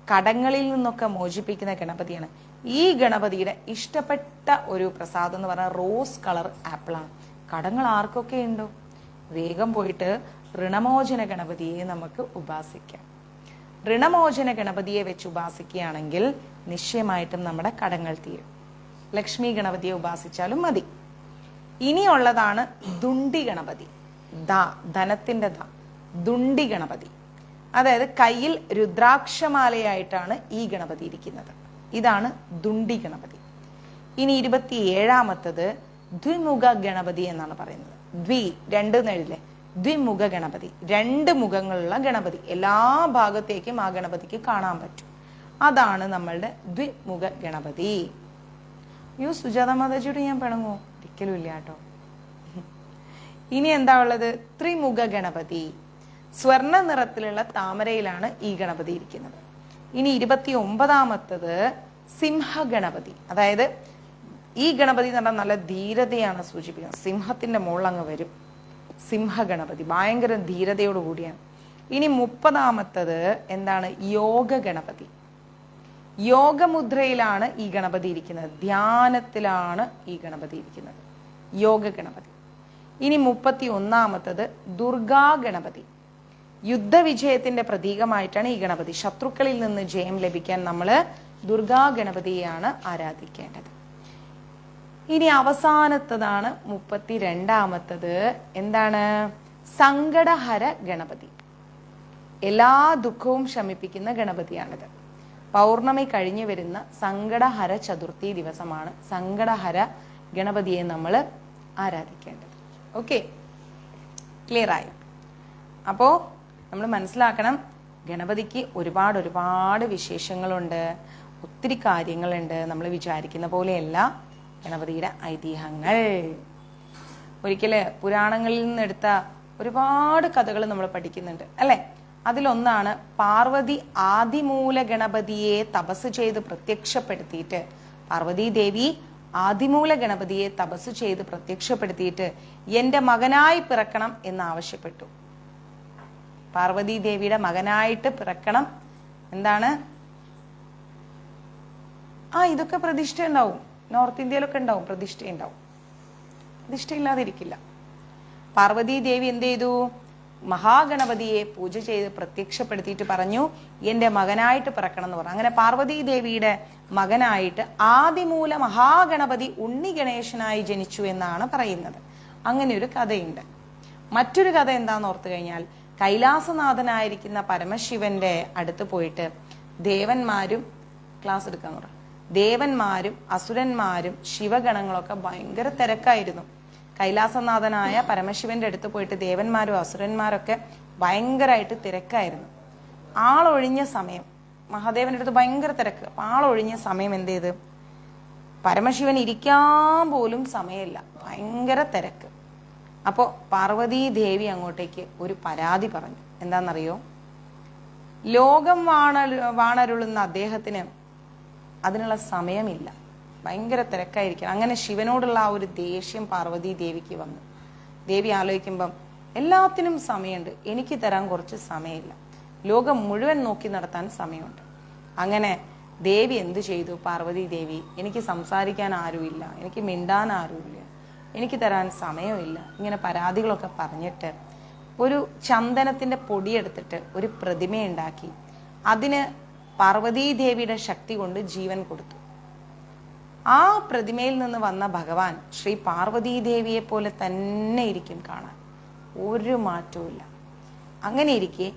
കടങ്ങളിൽ നിന്നൊക്കെ മോചിപ്പിക്കുന്ന ഗണപതിയാണ്. ഈ ഗണപതിയുടെ ഇഷ്ടപ്പെട്ട ഒരു പ്രസാദം എന്ന് പറഞ്ഞാൽ റോസ് കളർ ആപ്പിളാണ്. കടങ്ങൾ ആർക്കൊക്കെ ഉണ്ടോ വേഗം പോയിട്ട് ഋണമോചന ഗണപതിയെ നമുക്ക് ഉപാസിക്കാം. ഋണമോചന ഗണപതിയെ വെച്ച് ഉപാസിക്കുകയാണെങ്കിൽ നിശ്ചയമായിട്ടും നമ്മുടെ കടങ്ങൾ തീരും. ലക്ഷ്മി ഗണപതിയെ ഉപാസിച്ചാലും മതി. ഇനിയുള്ളതാണ് ദുണ്ടി ഗണപതി. ധനത്തിന്റെ ദുണ്ടി ഗണപതി. അതായത് കയ്യിൽ രുദ്രാക്ഷമാലയായിട്ടാണ് ഈ ഗണപതി ഇരിക്കുന്നത്. ഇതാണ് ദുണ്ടി ഗണപതി. ഇനി 27ാമത്തത് ദ്വിമുഖ ഗണപതി എന്നാണ് പറയുന്നത്. രണ്ട് നേടില്ലേ? ദ്വിമുഖ ഗണപതി. 2 മുഖങ്ങളുള്ള ഗണപതി. എല്ലാ ഭാഗത്തേക്കും ആ ഗണപതിക്ക് കാണാൻ പറ്റും. അതാണ് നമ്മളുടെ ദ്വിമുഖ ഗണപതി. സുജാത മാതാജിയോട് ഞാൻ പിണങ്ങോ? ഒരിക്കലും ഇല്ല കേട്ടോ. ഇനി എന്താ ഉള്ളത്? ത്രിമുഖ ഗണപതി. സ്വർണ്ണ നിറത്തിലുള്ള താമരയിലാണ് ഈ ഗണപതി ഇരിക്കുന്നത്. ഇനി 29ാമത്തത് സിംഹ ഗണപതി. അതായത് ഈ ഗണപതി എന്ന് പറഞ്ഞാൽ നല്ല ധീരതയാണ് സൂചിപ്പിക്കുന്നത്. സിംഹത്തിന്റെ മുകളിലങ്ങ് വരും. സിംഹ ഗണപതി ഭയങ്കര ധീരതയോട് കൂടിയാണ്. ഇനി 30ാമത്തത് എന്താണ്? യോഗ ഗണപതി. യോഗമുദ്രയിലാണ് ഈ ഗണപതി ഇരിക്കുന്നത്. ധ്യാനത്തിലാണ് ഈ ഗണപതി ഇരിക്കുന്നത്. യോഗ ഗണപതി. ഇനി 31ാമത്തത് ദുർഗാ ഗണപതി. യുദ്ധവിജയത്തിന്റെ പ്രതീകമായിട്ടാണ് ഈ ഗണപതി. ശത്രുക്കളിൽ നിന്ന് ജയം ലഭിക്കാൻ നമ്മൾ ദുർഗാ ഗണപതിയെയാണ് ആരാധിക്കേണ്ടത്. ഇനി അവസാനത്തതാണ് 32ാമത്തത്. എന്താണ്? സങ്കടഹര ഗണപതി. എല്ലാ ദുഃഖവും ശമിപ്പിക്കുന്ന ഗണപതിയാണിത്. പൗർണമി കഴിഞ്ഞു വരുന്ന സങ്കടഹര ചതുർത്ഥി ദിവസമാണ് സങ്കടഹര ഗണപതിയെ നമ്മൾ ആരാധിക്കേണ്ടത്. ഓക്കെ, ക്ലിയർ ആയോ? അപ്പോൾ നമ്മൾ മനസ്സിലാക്കണം, ഗണപതിക്ക് ഒരുപാട് വിശേഷങ്ങളുണ്ട്, ഒത്തിരി കാര്യങ്ങളുണ്ട്. നമ്മൾ വിചാരിക്കുന്ന പോലെയല്ല ഗണപതിയുടെ ഐതിഹ്യങ്ങൾ. ഒരിക്കല് പുരാണങ്ങളിൽ നിന്നെടുത്ത ഒരുപാട് കഥകൾ നമ്മൾ പഠിക്കുന്നുണ്ട് അല്ലെ. അതിലൊന്നാണ് പാർവതി ആദിമൂല ഗണപതിയെ തപസ് ചെയ്ത് പ്രത്യക്ഷപ്പെടുത്തിയിട്ട്, പാർവതി ദേവി ആദിമൂല ഗണപതിയെ തപസ് ചെയ്ത് പ്രത്യക്ഷപ്പെടുത്തിയിട്ട് എന്റെ മകനായി പിറക്കണം എന്ന് ആവശ്യപ്പെട്ടു. പാർവതി ദേവിയുടെ മകനായിട്ട് പിറക്കണം. എന്താണ് ഇതൊക്കെ പ്രതിഷ്ഠ ഉണ്ടാവും, നോർത്ത് ഇന്ത്യയിലൊക്കെ ഉണ്ടാവും, പ്രതിഷ്ഠ ഉണ്ടാവും, പ്രതിഷ്ഠ ഇല്ലാതിരിക്കില്ല. പാർവതി ദേവി എന്ത് ചെയ്തു? മഹാഗണപതിയെ പൂജ ചെയ്ത് പ്രത്യക്ഷപ്പെടുത്തിയിട്ട് പറഞ്ഞു എന്റെ മകനായിട്ട് പിറക്കണം എന്ന് പറഞ്ഞു. അങ്ങനെ പാർവതി ദേവിയുടെ മകനായിട്ട് ആദിമൂല മഹാഗണപതി ഉണ്ണി ഗണേശനായി ജനിച്ചു എന്നാണ് പറയുന്നത്. അങ്ങനെ ഒരു കഥയുണ്ട്. മറ്റൊരു കഥ എന്താന്ന് ഓർത്തു കഴിഞ്ഞാൽ, കൈലാസനാഥനായിരിക്കുന്ന പരമശിവന്റെ അടുത്ത് പോയിട്ട് ദേവന്മാരും ക്ലാസ് എടുക്കാന്ന് പറഞ്ഞു. ദേവന്മാരും അസുരന്മാരും ശിവഗണങ്ങളൊക്കെ ഭയങ്കര തിരക്കായിരുന്നു. കൈലാസനാഥനായ പരമശിവന്റെ അടുത്ത് പോയിട്ട് ദേവന്മാരും അസുരന്മാരൊക്കെ ഭയങ്കരമായിട്ട് തിരക്കായിരുന്നു. ആളൊഴിഞ്ഞ സമയം, മഹാദേവന്റെ അടുത്ത് ഭയങ്കര തിരക്ക്. ആളൊഴിഞ്ഞ സമയം എന്ത് ചെയ്ത്, പരമശിവൻ ഇരിക്കാൻ പോലും സമയമില്ല, ഭയങ്കര തിരക്ക്. അപ്പോ പാർവതി ദേവി അങ്ങോട്ടേക്ക് ഒരു പരാതി പറഞ്ഞു. എന്താണെന്നറിയോ? ലോകം വാണരുളുന്ന അദ്ദേഹത്തിന് അതിനുള്ള സമയമില്ല, ഭയങ്കര തിരക്കായിരിക്കണം. അങ്ങനെ ശിവനോടുള്ള ആ ഒരു ദേഷ്യം പാർവതി ദേവിക്ക് വന്നു. ദേവി ആലോചിക്കുമ്പം എല്ലാത്തിനും സമയമുണ്ട്, എനിക്ക് തരാൻ കുറച്ച് സമയമില്ല, ലോകം മുഴുവൻ നോക്കി നടത്താൻ സമയമുണ്ട്. അങ്ങനെ ദേവി എന്ത് ചെയ്തു? പാർവതി ദേവി, എനിക്ക് സംസാരിക്കാൻ ആരുമില്ല, എനിക്ക് മിണ്ടാൻ ആരുമില്ല, എനിക്ക് തരാൻ സമയമില്ല, ഇങ്ങനെ പരാതികളൊക്കെ പറഞ്ഞിട്ട് ഒരു ചന്ദനത്തിന്റെ പൊടിയെടുത്തിട്ട് ഒരു പ്രതിമയുണ്ടാക്കി അതിന് പാർവതി ദേവിയുടെ ശക്തി കൊണ്ട് ജീവൻ കൊടുത്തു. ആ പ്രതിമയിൽ നിന്ന് വന്ന ഭഗവാൻ ശ്രീ പാർവതി ദേവിയെ പോലെ തന്നെ ഇരിക്കും കാണാൻ, ഒരു മാറ്റവും. അങ്ങനെ ഇരിക്കെ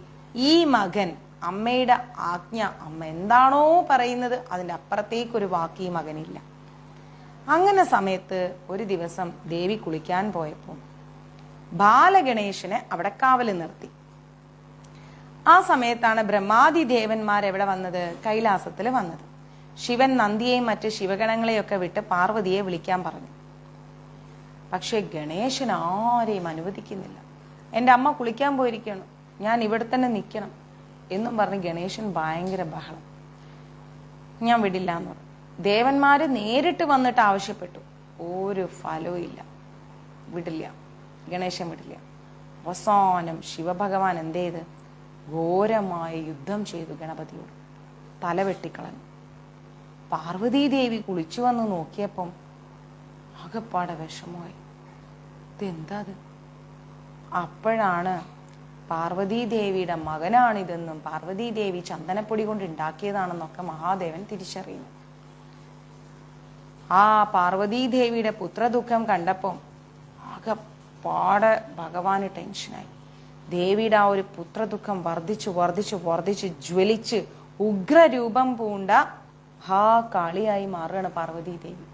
ഈ മകൻ അമ്മയുടെ ആജ്ഞ, അമ്മ എന്താണോ പറയുന്നത് അതിൻ്റെ അപ്പുറത്തേക്കൊരു വാക്ക് ഈ മകനില്ല. അങ്ങനെ സമയത്ത് ഒരു ദിവസം ദേവി കുളിക്കാൻ പോയപ്പോൾ ബാലഗണേശനെ അവിടെ കാവല് നിർത്തി. ആ സമയത്താണ് ബ്രഹ്മാദി ദേവന്മാർ എവിടെ വന്നത്? കൈലാസത്തിൽ വന്നത്. ശിവൻ നന്ദിയെയും മറ്റ് ശിവഗണങ്ങളെയൊക്കെ വിട്ട് പാർവതിയെ വിളിക്കാൻ പറഞ്ഞു. പക്ഷെ ഗണേശൻ ആരെയും അനുവദിക്കുന്നില്ല. എൻ്റെ അമ്മ കുളിക്കാൻ പോയിരിക്കണം, ഞാൻ ഇവിടെ തന്നെ നിൽക്കണം എന്നും പറഞ്ഞ് ഗണേശൻ ഭയങ്കര ബഹളം. ഞാൻ വിടില്ല എന്ന് പറഞ്ഞു. ദേവന്മാര് നേരിട്ട് വന്നിട്ട് ആവശ്യപ്പെട്ടു, ഒരു ഫലവും ഇല്ല, വിടില്ല, ഗണേശൻ വിടില്ല. അവസാനം ശിവഭഗവാൻ എന്ത് ചെയ്ത്? ഘോരമായ യുദ്ധം ചെയ്തു ഗണപതിയോട്, തല വെട്ടിക്കളഞ്ഞു. പാർവതി ദേവി കുളിച്ചു വന്ന് നോക്കിയപ്പം ആകപ്പാടെ വിഷമമായി. ഇതെന്താ? അപ്പോഴാണ് പാർവതി ദേവിയുടെ മകനാണിതെന്നും പാർവതി ദേവി ചന്ദനപ്പൊടി കൊണ്ട് ഉണ്ടാക്കിയതാണെന്നൊക്കെ മഹാദേവൻ തിരിച്ചറിയുന്നു. ആ പാർവതി ദേവിയുടെ പുത്രദുഃഖം കണ്ടപ്പം ആകപ്പാടെ ഭഗവാന് ടെൻഷനായി. ദേവിയുടെ ആ ഒരു പുത്രദുഃഖം വർദ്ധിച്ചു വർദ്ധിച്ചു വർദ്ധിച്ച് ജ്വലിച്ച് ഉഗ്രരൂപം പൂണ്ട മഹാകാളിയായി മാറുകയാണ് പാർവതി ദേവി.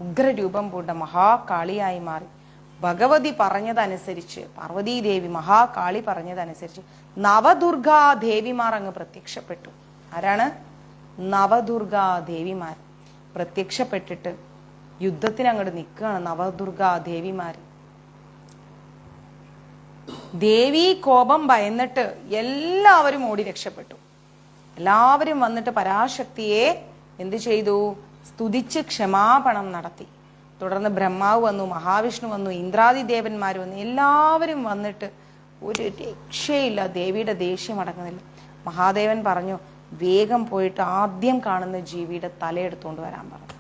ഉഗ്രരൂപം പൂണ്ട മഹാകാളിയായി മാറി. ഭഗവതി പറഞ്ഞതനുസരിച്ച്, പാർവതി ദേവി മഹാകാളി പറഞ്ഞതനുസരിച്ച് നവദുർഗാ ദേവിമാർ അങ്ങ് പ്രത്യക്ഷപ്പെട്ടു. ആരാണ്? നവദുർഗാ ദേവിമാർ പ്രത്യക്ഷപ്പെട്ടിട്ട് യുദ്ധത്തിന് അങ്ങോട്ട് നിൽക്കുകയാണ് നവദുർഗാ ദേവിമാർ. ദേവി കോപം ഭയന്നിട്ട് എല്ലാവരും ഓടി രക്ഷപ്പെട്ടു. എല്ലാവരും വന്നിട്ട് പരാശക്തിയെ എന്ത് ചെയ്തു? സ്തുതിച്ച് ക്ഷമാപണം നടത്തി. തുടർന്ന് ബ്രഹ്മാവ് വന്നു, മഹാവിഷ്ണു വന്നു, ഇന്ദ്രാദി ദേവന്മാർ വന്നു. എല്ലാവരും വന്നിട്ട് ഒരു രക്ഷയില്ല, ദേവിയുടെ ദേഷ്യം അടങ്ങുന്നില്ല. മഹാദേവൻ പറഞ്ഞു, വേഗം പോയിട്ട് ആദ്യം കാണുന്ന ജീവിയുടെ തല എടുത്തുകൊണ്ട് വരാൻ പറഞ്ഞു.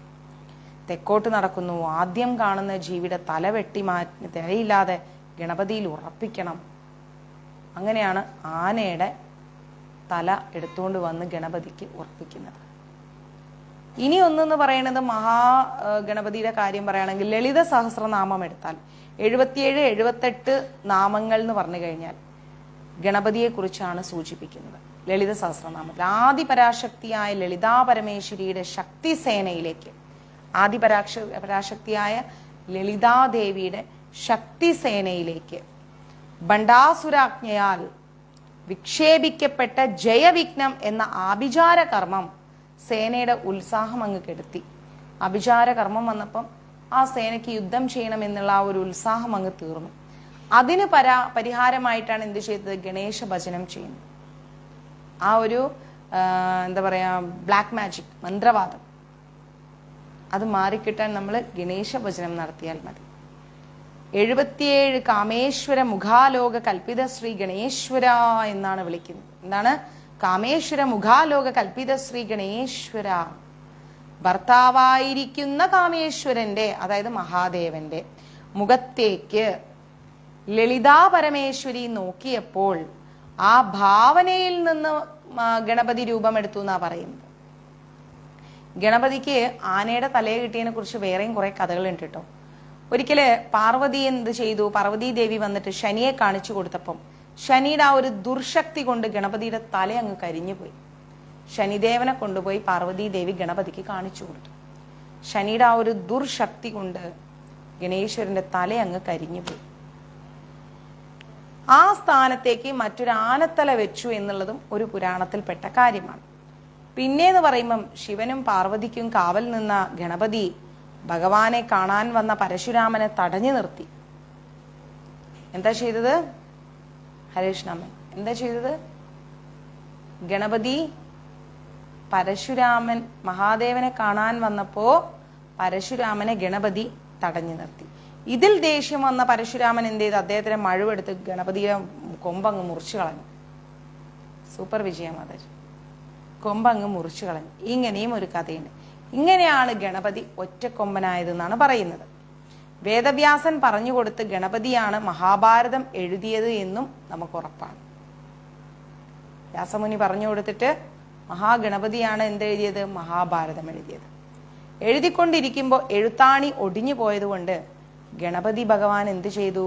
തെക്കോട്ട് നടക്കുന്നു. ആദ്യം കാണുന്ന ജീവിയുടെ തല വെട്ടി മാറ്റി തലയില്ലാതെ ഗണപതിയിൽ ഉറപ്പിക്കണം. അങ്ങനെയാണ് ആനയുടെ തല എടുത്തുകൊണ്ട് വന്ന് ഗണപതിക്ക് ഉറപ്പിക്കുന്നത്. ഇനി ഒന്നെന്ന് പറയുന്നത് ഗണപതിയുടെ കാര്യം പറയുകയാണെങ്കിൽ ലളിത സഹസ്രനാമം എടുത്താൽ 77, 78 നാമങ്ങൾ എന്ന് പറഞ്ഞു കഴിഞ്ഞാൽ ഗണപതിയെ കുറിച്ചാണ് സൂചിപ്പിക്കുന്നത്. ലളിത സഹസ്രനാമത്തിൽ ആദിപരാശക്തിയായ ലളിതാ പരമേശ്വരിയുടെ ശക്തി സേനയിലേക്ക്, ആദിപരാശക്തിയായ ലളിതാദേവിയുടെ ശക്തി സേനയിലേക്ക് ബണ്ടാസുരാജ്ഞയാൽ വിക്ഷേപിക്കപ്പെട്ട ജയവിഘ്നം എന്ന ആഭിചാര കർമ്മം സേനയുടെ ഉത്സാഹം അങ്ങ് കെടുത്തി. ആഭിചാര കർമ്മം വന്നപ്പം ആ സേനയ്ക്ക് യുദ്ധം ചെയ്യണം എന്നുള്ള ആ ഒരു ഉത്സാഹം അങ്ങ് തീർന്നു. അതിന് പരിഹാരമായിട്ടാണ് എന്ത് ചെയ്തത്? ഗണേശ ഭജനം ചെയ്യുന്നത്. ആ ഒരു എന്താ പറയാ, ബ്ലാക്ക് മാജിക്, മന്ത്രവാദം, അത് മാറിക്കിട്ടാൻ നമ്മൾ ഗണേശ ഭജനം നടത്തിയാൽ മതി. 77 കാമേശ്വര മുഖാലോക കൽപ്പിത ശ്രീ ഗണേശ്വര എന്നാണ് വിളിക്കുന്നത്. എന്താണ്? കാമേശ്വര മുഖാലോക കൽപ്പിത ശ്രീ ഗണേശ്വര. ഭർത്താവായിരിക്കുന്ന കാമേശ്വരന്റെ, അതായത് മഹാദേവന്റെ മുഖത്തേക്ക് ലളിതാ പരമേശ്വരി നോക്കിയപ്പോൾ ആ ഭാവനയിൽ നിന്ന് ഗണപതി രൂപമെടുത്തു എന്നാ പറയുന്നത്. ഗണപതിക്ക് ആനയുടെ തലയെ കിട്ടിയതിനെ കുറിച്ച് വേറെയും കുറെ കഥകളുണ്ട് കേട്ടോ. ഒരിക്കല് പാർവതി എന്ത് ചെയ്തു? പാർവതി ദേവി വന്നിട്ട് ശനിയെ കാണിച്ചു കൊടുത്തപ്പം ശനിയുടെ ആ ഒരു ദുർശക്തി കൊണ്ട് ഗണപതിയുടെ തല അങ്ങ് കരിഞ്ഞുപോയി. ശനിദേവനെ കൊണ്ടുപോയി പാർവതി ദേവി ഗണപതിക്ക് കാണിച്ചു കൊടുത്തു. ശനിയുടെ ആ ഒരു ദുർശക്തി കൊണ്ട് ഗണേശ്വരന്റെ തല അങ്ങ് കരിഞ്ഞുപോയി. ആ സ്ഥാനത്തേക്ക് മറ്റൊരു ആനത്തല വെച്ചു എന്നുള്ളതും ഒരു പുരാണത്തിൽപ്പെട്ട കാര്യമാണ്. പിന്നേന്ന് പറയുമ്പം ശിവനും പാർവതിക്കും കാവൽ നിന്ന ഗണപതി ഭഗവാനെ കാണാൻ വന്ന പരശുരാമനെ തടഞ്ഞു നിർത്തി. എന്താ ചെയ്തത്? ഹരേഷ്ണാമൻ എന്താ ചെയ്തത്? ഗണപതി പരശുരാമൻ മഹാദേവനെ കാണാൻ വന്നപ്പോ പരശുരാമനെ ഗണപതി തടഞ്ഞു നിർത്തി. ഇതിൽ ദേഷ്യം വന്ന പരശുരാമൻ എന്ത് ചെയ്ത്? അദ്ദേഹത്തിന് മഴുവെടുത്ത് ഗണപതിയെ കൊമ്പങ്ങ് മുറിച്ചു കളഞ്ഞു. സൂപ്പർ വിജയ മാതാജി. കൊമ്പങ്ങ് മുറിച്ചു കളഞ്ഞു. ഇങ്ങനെയും ഒരു കഥയുണ്ട്. ഇങ്ങനെയാണ് ഗണപതി ഒറ്റക്കൊമ്പനായതെന്നാണ് പറയുന്നത്. വേദവ്യാസൻ പറഞ്ഞുകൊടുത്ത് ഗണപതിയാണ് മഹാഭാരതം എഴുതിയത് എന്നും നമുക്ക് ഉറപ്പാണ്. വ്യാസമുനി പറഞ്ഞു കൊടുത്തിട്ട് മഹാഗണപതിയാണ് എന്തെഴുതിയത്? മഹാഭാരതം എഴുതിയത്. എഴുതിക്കൊണ്ടിരിക്കുമ്പോൾ എഴുത്താണി ഒടിഞ്ഞു പോയതുകൊണ്ട് ഗണപതി ഭഗവാൻ എന്ത് ചെയ്തു?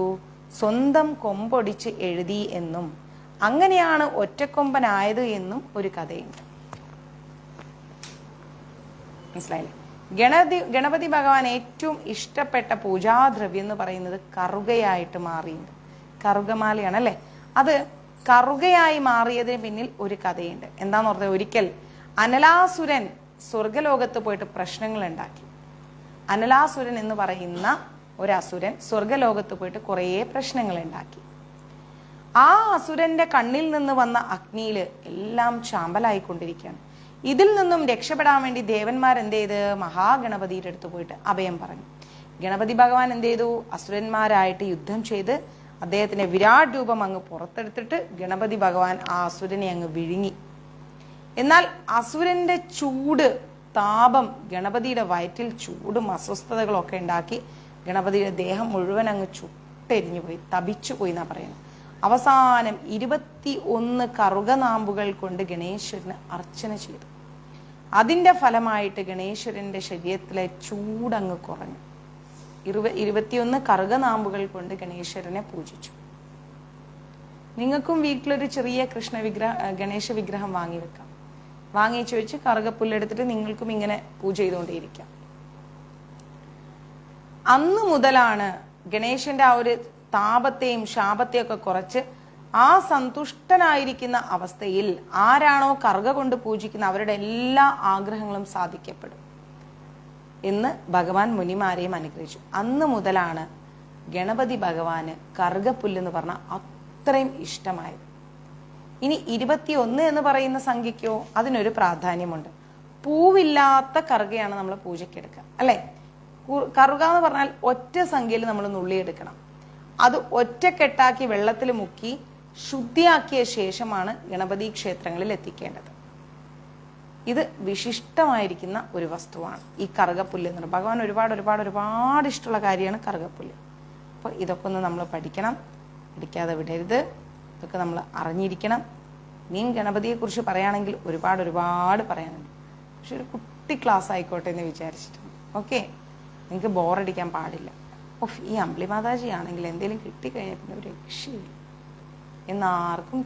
സ്വന്തം കൊമ്പൊടിച്ച് എഴുതി എന്നും അങ്ങനെയാണ് ഒറ്റക്കൊമ്പനായത് എന്നും ഒരു കഥയുണ്ട്. മനസ്സിലായില്ലേ? ഗണപതി ഭഗവാൻ ഏറ്റവും ഇഷ്ടപ്പെട്ട പൂജാദ്രവ്യം എന്ന് പറയുന്നത് കറുകയായിട്ട് മാറിയിട്ടുണ്ട്. കറുകമാലയാണ് അല്ലെ? അത് കറുകയായി മാറിയതിന് പിന്നിൽ ഒരു കഥയുണ്ട്. എന്താന്ന് പറഞ്ഞാൽ, ഒരിക്കൽ അനലാസുരൻ സ്വർഗലോകത്ത് പോയിട്ട് പ്രശ്നങ്ങൾ ഉണ്ടാക്കി. അനലാസുരൻ എന്ന് പറയുന്ന ഒരസുരൻ സ്വർഗലോകത്ത് പോയിട്ട് കുറേ പ്രശ്നങ്ങൾ ഉണ്ടാക്കി. ആ അസുരന്റെ കണ്ണിൽ നിന്ന് വന്ന അഗ്നിയില് എല്ലാം ചാമ്പലായിക്കൊണ്ടിരിക്കുകയാണ്. ഇതിൽ നിന്നും രക്ഷപ്പെടാൻ വേണ്ടി ദേവന്മാർ എന്ത് ചെയ്ത്? മഹാഗണപതിയുടെ അടുത്ത് പോയിട്ട് അഭയം പറഞ്ഞു. ഗണപതി ഭഗവാൻ എന്ത് ചെയ്തു? അസുരന്മാരായിട്ട് യുദ്ധം ചെയ്ത് അദ്ദേഹത്തിന്റെ വിരാട് രൂപം അങ്ങ് പുറത്തെടുത്തിട്ട് ഗണപതി ഭഗവാൻ ആ അസുരനെ അങ്ങ് വിഴുങ്ങി. എന്നാൽ അസുരന്റെ ചൂട്, താപം ഗണപതിയുടെ വയറ്റിൽ ചൂടും അസ്വസ്ഥതകളും ഒക്കെ ഉണ്ടാക്കി ഗണപതിയുടെ ദേഹം മുഴുവൻ അങ്ങ് ചുട്ടെരിഞ്ഞു പോയി, തപിച്ചു പോയി എന്നാ പറയുന്നത്. അവസാനം 21 കറുകനാമ്പുകൾ കൊണ്ട് ഗണേശ്വരന് അർച്ചന ചെയ്തു. അതിന്റെ ഫലമായിട്ട് ഗണേശ്വരന്റെ ശരീരത്തിലെ ചൂടങ്ങ് കുറഞ്ഞു. 21 കറുകനാമ്പുകൾ കൊണ്ട് ഗണേശ്വരനെ പൂജിച്ചു. നിങ്ങൾക്കും വീട്ടിലൊരു ചെറിയ ഗണേശ വിഗ്രഹം വാങ്ങി വെക്കാം. വാങ്ങിച്ചു വെച്ച് കറുകപ്പുല്ലെടുത്തിട്ട് നിങ്ങൾക്കും ഇങ്ങനെ പൂജ ചെയ്തുകൊണ്ടേയിരിക്കാം. അന്ന് മുതലാണ് ഗണേശന്റെ ആ ഒരു താപത്തെയും ശാപത്തെയും ഒക്കെ കുറച്ച് ആ സന്തുഷ്ടനായിരിക്കുന്ന അവസ്ഥയിൽ ആരാണോ കറുക കൊണ്ട് പൂജിക്കുന്ന അവരുടെ എല്ലാ ആഗ്രഹങ്ങളും സാധിക്കപ്പെടും എന്ന് ഭഗവാൻ മുനിമാരെയും അനുഗ്രഹിച്ചു. അന്ന് മുതലാണ് ഗണപതി ഭഗവാന് കറുകപ്പുല്ലെന്ന് പറഞ്ഞ അത്രയും ഇഷ്ടമായത്. ഇനി 21 എന്ന് പറയുന്ന സംഖ്യയ്ക്കോ അതിനൊരു പ്രാധാന്യമുണ്ട്. പൂവില്ലാത്ത കറുകയാണ് നമ്മൾ പൂജയ്ക്കെടുക്കുക അല്ലെ? കറുക എന്ന് പറഞ്ഞാൽ ഒറ്റ സംഖ്യയിൽ നമ്മൾ നുള്ളിയെടുക്കണം. അത് ഒറ്റക്കെട്ടാക്കി വെള്ളത്തിൽ മുക്കി ശുദ്ധിയാക്കിയ ശേഷമാണ് ഗണപതി ക്ഷേത്രങ്ങളിൽ എത്തിക്കേണ്ടത്. ഇത് വിശിഷ്ടമായിരിക്കുന്ന ഒരു വസ്തുവാണ് ഈ കറുകപ്പുല്ല് എന്ന് പറയുന്നത്. ഭഗവാൻ ഒരുപാട് ഇഷ്ടമുള്ള കാര്യമാണ് കറുകപ്പുല്ല്. അപ്പോൾ ഇതൊക്കെ ഒന്ന് നമ്മൾ പഠിക്കണം, പഠിക്കാതെ വിടരുത്. ഇതൊക്കെ നമ്മൾ അറിഞ്ഞിരിക്കണം. ഇനിയും ഗണപതിയെക്കുറിച്ച് പറയുകയാണെങ്കിൽ ഒരുപാട് പറയാനുണ്ട്. പക്ഷെ ഒരു കുട്ടി ക്ലാസ് ആയിക്കോട്ടെ എന്ന് വിചാരിച്ചിട്ടുണ്ട്. ഓക്കെ, നിങ്ങൾക്ക് ബോറടിക്കാൻ പാടില്ല. ഈ അമ്പിളി മാതാജി ആണെങ്കിൽ എന്തെങ്കിലും കിട്ടിക്കഴിഞ്ഞാൽ പിന്നെ ഒരു രക്ഷയില്ല എന്നാർക്കും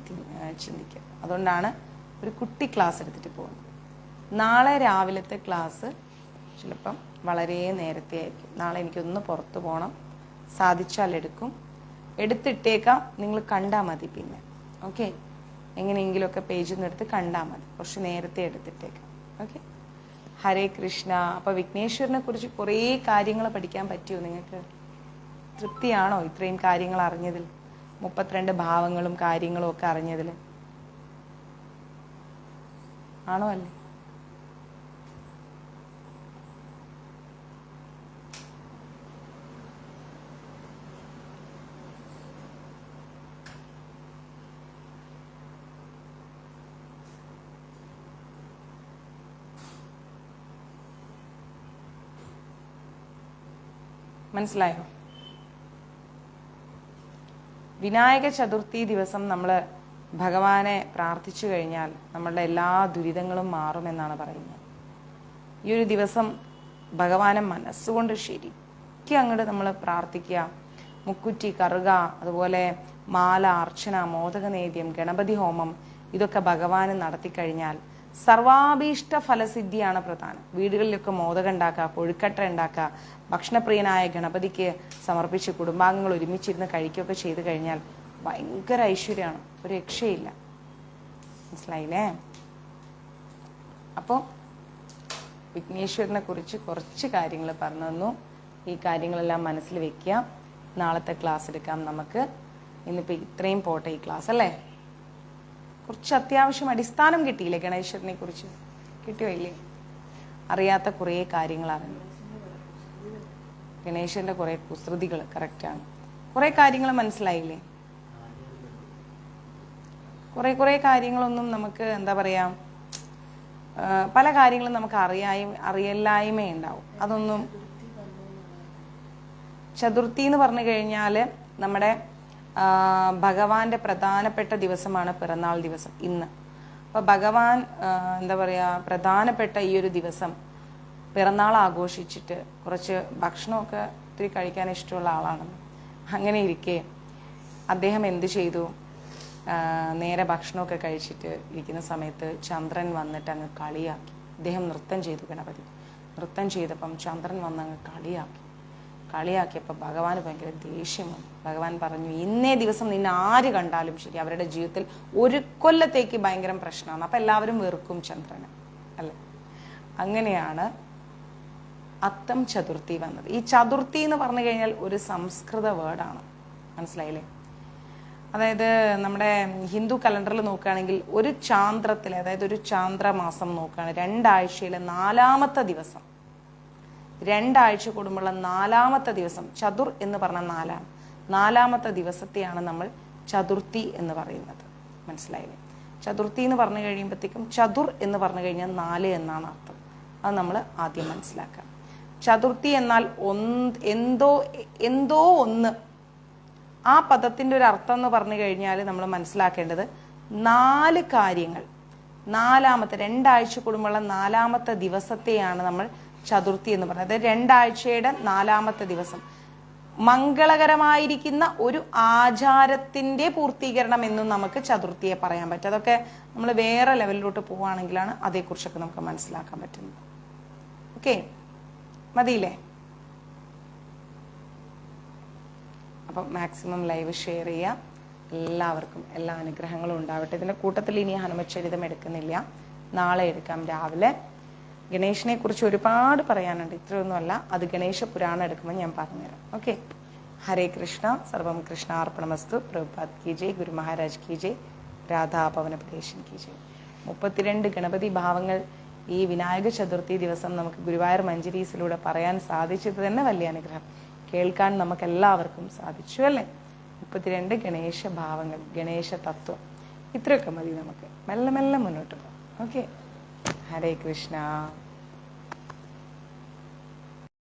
ചിന്തിക്കുക. അതുകൊണ്ടാണ് ഒരു കുട്ടി ക്ലാസ് എടുത്തിട്ട് പോകുന്നത്. നാളെ രാവിലത്തെ ക്ലാസ് ചിലപ്പം വളരെ നേരത്തെ ആയിരിക്കും. നാളെ എനിക്കൊന്ന് പുറത്തു പോകണം. സാധിച്ചാൽ എടുത്തിട്ടേക്കാം. നിങ്ങൾ കണ്ടാൽ മതി. പിന്നെ ഓക്കെ, എങ്ങനെയെങ്കിലുമൊക്കെ പേജിൽ നിന്ന് എടുത്ത് കണ്ടാൽ മതി. കുറച്ച് നേരത്തെ എടുത്തിട്ടേക്കാം. ഓക്കെ, ഹരേ കൃഷ്ണ. അപ്പൊ വിഘ്നേശ്വരനെ കുറിച്ച് കുറേ കാര്യങ്ങൾ പഠിക്കാൻ പറ്റിയോ നിങ്ങൾക്ക്? തൃപ്തിയാണോ ഇത്രയും കാര്യങ്ങൾ അറിഞ്ഞതിൽ? 32 ഭാവങ്ങളും കാര്യങ്ങളും ഒക്കെ അറിഞ്ഞതിൽ ആണോ അല്ലേ? മനസ്സിലായോ? വിനായക ചതുർത്ഥി ദിവസം നമ്മൾ ഭഗവാനെ പ്രാർത്ഥിച്ചു കഴിഞ്ഞാൽ നമ്മളുടെ എല്ലാ ദുരിതങ്ങളും മാറുമെന്നാണ് പറയുന്നത്. ഈ ഒരു ദിവസം ഭഗവാനെ മനസ്സുകൊണ്ട് ശരിക്കും അങ്ങോട്ട് നമ്മൾ പ്രാർത്ഥിക്കുക. മുക്കുറ്റി, കറുക, അതുപോലെ മാല, അർച്ചന, മോദകനേദ്യം, ഗണപതി ഹോമം ഇതൊക്കെ ഭഗവാന് നടത്തിക്കഴിഞ്ഞാൽ സർവാഭീഷ്ട ഫലസിദ്ധിയാണ് പ്രധാനം. വീടുകളിലൊക്കെ മോദകം ഉണ്ടാക്കുക, കൊഴുക്കട്ട ഉണ്ടാക്കുക, ഭക്ഷണപ്രിയനായ ഗണപതിക്ക് സമർപ്പിച്ച് കുടുംബാംഗങ്ങൾ ഒരുമിച്ചിരുന്ന് കഴിക്കുകയൊക്കെ ചെയ്തു കഴിഞ്ഞാൽ ഭയങ്കര ഐശ്വര്യമാണ്, ഒരു രക്ഷയില്ല. മനസ്സിലായില്ലേ? അപ്പോൾ വിഘ്നേശ്വരനെ കുറിച്ച് കുറച്ച് കാര്യങ്ങൾ പറഞ്ഞു തന്നു. ഈ കാര്യങ്ങളെല്ലാം മനസ്സിൽ വെക്കുക. നാളത്തെ ക്ലാസ് എടുക്കാം നമുക്ക്. ഇന്നിപ്പോൾ ഇത്രയും പോട്ടെ ഈ ക്ലാസ് അല്ലേ? കുറച്ച് അത്യാവശ്യം അടിസ്ഥാനം കിട്ടിയില്ലേ ഗണേശ്വരനെ കുറിച്ച്? കിട്ടിയോ ഇല്ലേ? അറിയാത്ത കുറേ കാര്യങ്ങൾ അറിഞ്ഞു. ഗണേശന്റെ കുറേ കുസൃതികൾ കറക്റ്റാണ്. കുറേ കാര്യങ്ങൾ മനസ്സിലായില്ലേ? കുറേ കാര്യങ്ങളൊന്നും നമുക്ക് എന്താ പറയാ, പല കാര്യങ്ങളും നമുക്ക് അറിയില്ലായ്മ ഉണ്ടാവും. അതൊന്നും ചതുർത്ഥി എന്ന് പറഞ്ഞു കഴിഞ്ഞാൽ നമ്മുടെ ഭഗവാന്റെ പ്രധാനപ്പെട്ട ദിവസമാണ് പിറന്നാൾ ദിവസം ഇന്ന്. അപ്പൊ ഭഗവാൻ എന്താ പറയാ, പ്രധാനപ്പെട്ട ഈ ഒരു ദിവസം പിറന്നാൾ ആഘോഷിച്ചിട്ട് കുറച്ച് ഭക്ഷണമൊക്കെ ഒത്തിരി കഴിക്കാൻ ഇഷ്ടമുള്ള ആളാണെന്ന്. അങ്ങനെ ഇരിക്കെ അദ്ദേഹം എന്ത് ചെയ്തു? നേരെ ഭക്ഷണമൊക്കെ കഴിച്ചിട്ട് ഇരിക്കുന്ന സമയത്ത് ചന്ദ്രൻ വന്നിട്ട് അങ്ങ് കളിയാക്കി. അദ്ദേഹം നൃത്തം ചെയ്തു. ഗണപതി നൃത്തം ചെയ്തപ്പം ചന്ദ്രൻ വന്ന് അങ്ങ് കളിയാക്കിയപ്പോൾ ഭഗവാന് ഭയങ്കര ദേഷ്യം വന്നു. ഭഗവാൻ പറഞ്ഞു, ഇന്നേ ദിവസം നിന്നെ ആര് കണ്ടാലും ശരി അവരുടെ ജീവിതത്തിൽ ഒരു കൊല്ലത്തേക്ക് ഭയങ്കര പ്രശ്നമാണ്. അപ്പം എല്ലാവരും വെറുക്കും ചന്ദ്രനെ അല്ലേ? അങ്ങനെയാണ് അത്തം ചതുർത്ഥി വന്നത്. ഈ ചതുർത്ഥി എന്ന് പറഞ്ഞു കഴിഞ്ഞാൽ ഒരു സംസ്കൃത വേർഡാണ്. മനസ്സിലായില്ലേ? അതായത് നമ്മുടെ ഹിന്ദു കലണ്ടറിൽ നോക്കുകയാണെങ്കിൽ ഒരു ചാന്ദ്രത്തിൽ, അതായത് ഒരു ചാന്ദ്രമാസം നോക്കുകയാണെങ്കിൽ 2 ആഴ്ചയിലെ 4ാമത്തെ ദിവസം, 2 ആഴ്ച കൂടുമ്പോഴുള്ള 4ാമത്തെ ദിവസം, ചതുർ എന്ന് പറഞ്ഞ 4-ആണ്, 4ാമത്തെ ദിവസത്തെയാണ് നമ്മൾ ചതുർത്ഥി എന്ന് പറയുന്നത്. മനസ്സിലായില്ലേ? ചതുർത്ഥി എന്ന് പറഞ്ഞു കഴിയുമ്പോഴത്തേക്കും ചതുർ എന്ന് പറഞ്ഞു കഴിഞ്ഞാൽ 4 എന്നാണ് അർത്ഥം. അത് നമ്മൾ ആദ്യം മനസ്സിലാക്കാം. ചതുർത്ഥി എന്നാൽ എന്തോ ഒന്ന്. ആ പദത്തിന്റെ ഒരു അർത്ഥം എന്ന് പറഞ്ഞു കഴിഞ്ഞാൽ നമ്മൾ മനസ്സിലാക്കേണ്ടത് 4 കാര്യങ്ങൾ, 4ാമത്തെ 2 ആഴ്ച കൂടുമ്പോഴുള്ള 4ാമത്തെ ദിവസത്തെയാണ് നമ്മൾ ചതുർത്ഥി എന്ന് പറയുന്നത്. അതായത് 2 ആഴ്ചയുടെ 4ാമത്തെ ദിവസം മംഗളകരമായിരിക്കുന്ന ഒരു ആചാരത്തിന്റെ പൂർത്തീകരണം എന്നും നമുക്ക് ചതുർത്ഥിയെ പറയാൻ പറ്റും. അതൊക്കെ നമ്മൾ വേറെ ലെവലിലോട്ട് പോവുകയാണെങ്കിലാണ് അതേക്കുറിച്ചൊക്കെ നമുക്ക് മനസ്സിലാക്കാൻ പറ്റുന്നത്. ഓക്കെ, മതിയില്ലേ? അപ്പം മാക്സിമം ലൈവ് ഷെയർ ചെയ്യാം. എല്ലാവർക്കും എല്ലാ അനുഗ്രഹങ്ങളും ഉണ്ടാവട്ടെ. ഇതിൻ്റെ കൂട്ടത്തിൽ ഇനി ഹനുമചരിതം എടുക്കുന്നില്ല, നാളെ എടുക്കാം രാവിലെ. ഗണേശനെ കുറിച്ച് ഒരുപാട് പറയാനുണ്ട്, ഇത്രയൊന്നുമല്ല. അത് ഗണേശ പുരാണം എടുക്കുമ്പോൾ ഞാൻ പറഞ്ഞുതരാം. ഓക്കെ, ഹരേ കൃഷ്ണ. സർവം കൃഷ്ണാർപ്പണമസ്തു. പ്രഭുപാദ് കി ജയ്, ഗുരു മഹാരാജ് കി ജയ്, രാധാപവനപദേശൻ കി ജയ്. 32 ഗണപതി ഭാവങ്ങൾ ഈ വിനായക ചതുർത്ഥി ദിവസം നമുക്ക് ഗുരുവായൂർ മഞ്ജരീസിലൂടെ പറയാൻ സാധിച്ചത് തന്നെ വലിയ അനുഗ്രഹം. കേൾക്കാൻ നമുക്ക് എല്ലാവർക്കും സാധിച്ചു അല്ലേ? 32 ഗണേശ ഭാവങ്ങൾ, ഗണേശ തത്വം, ഇത്രയൊക്കെ മതി നമുക്ക്. മെല്ലെ മെല്ലെ മുന്നോട്ട് പോകാം. ഓക്കെ, ഹരേ കൃഷ്ണ.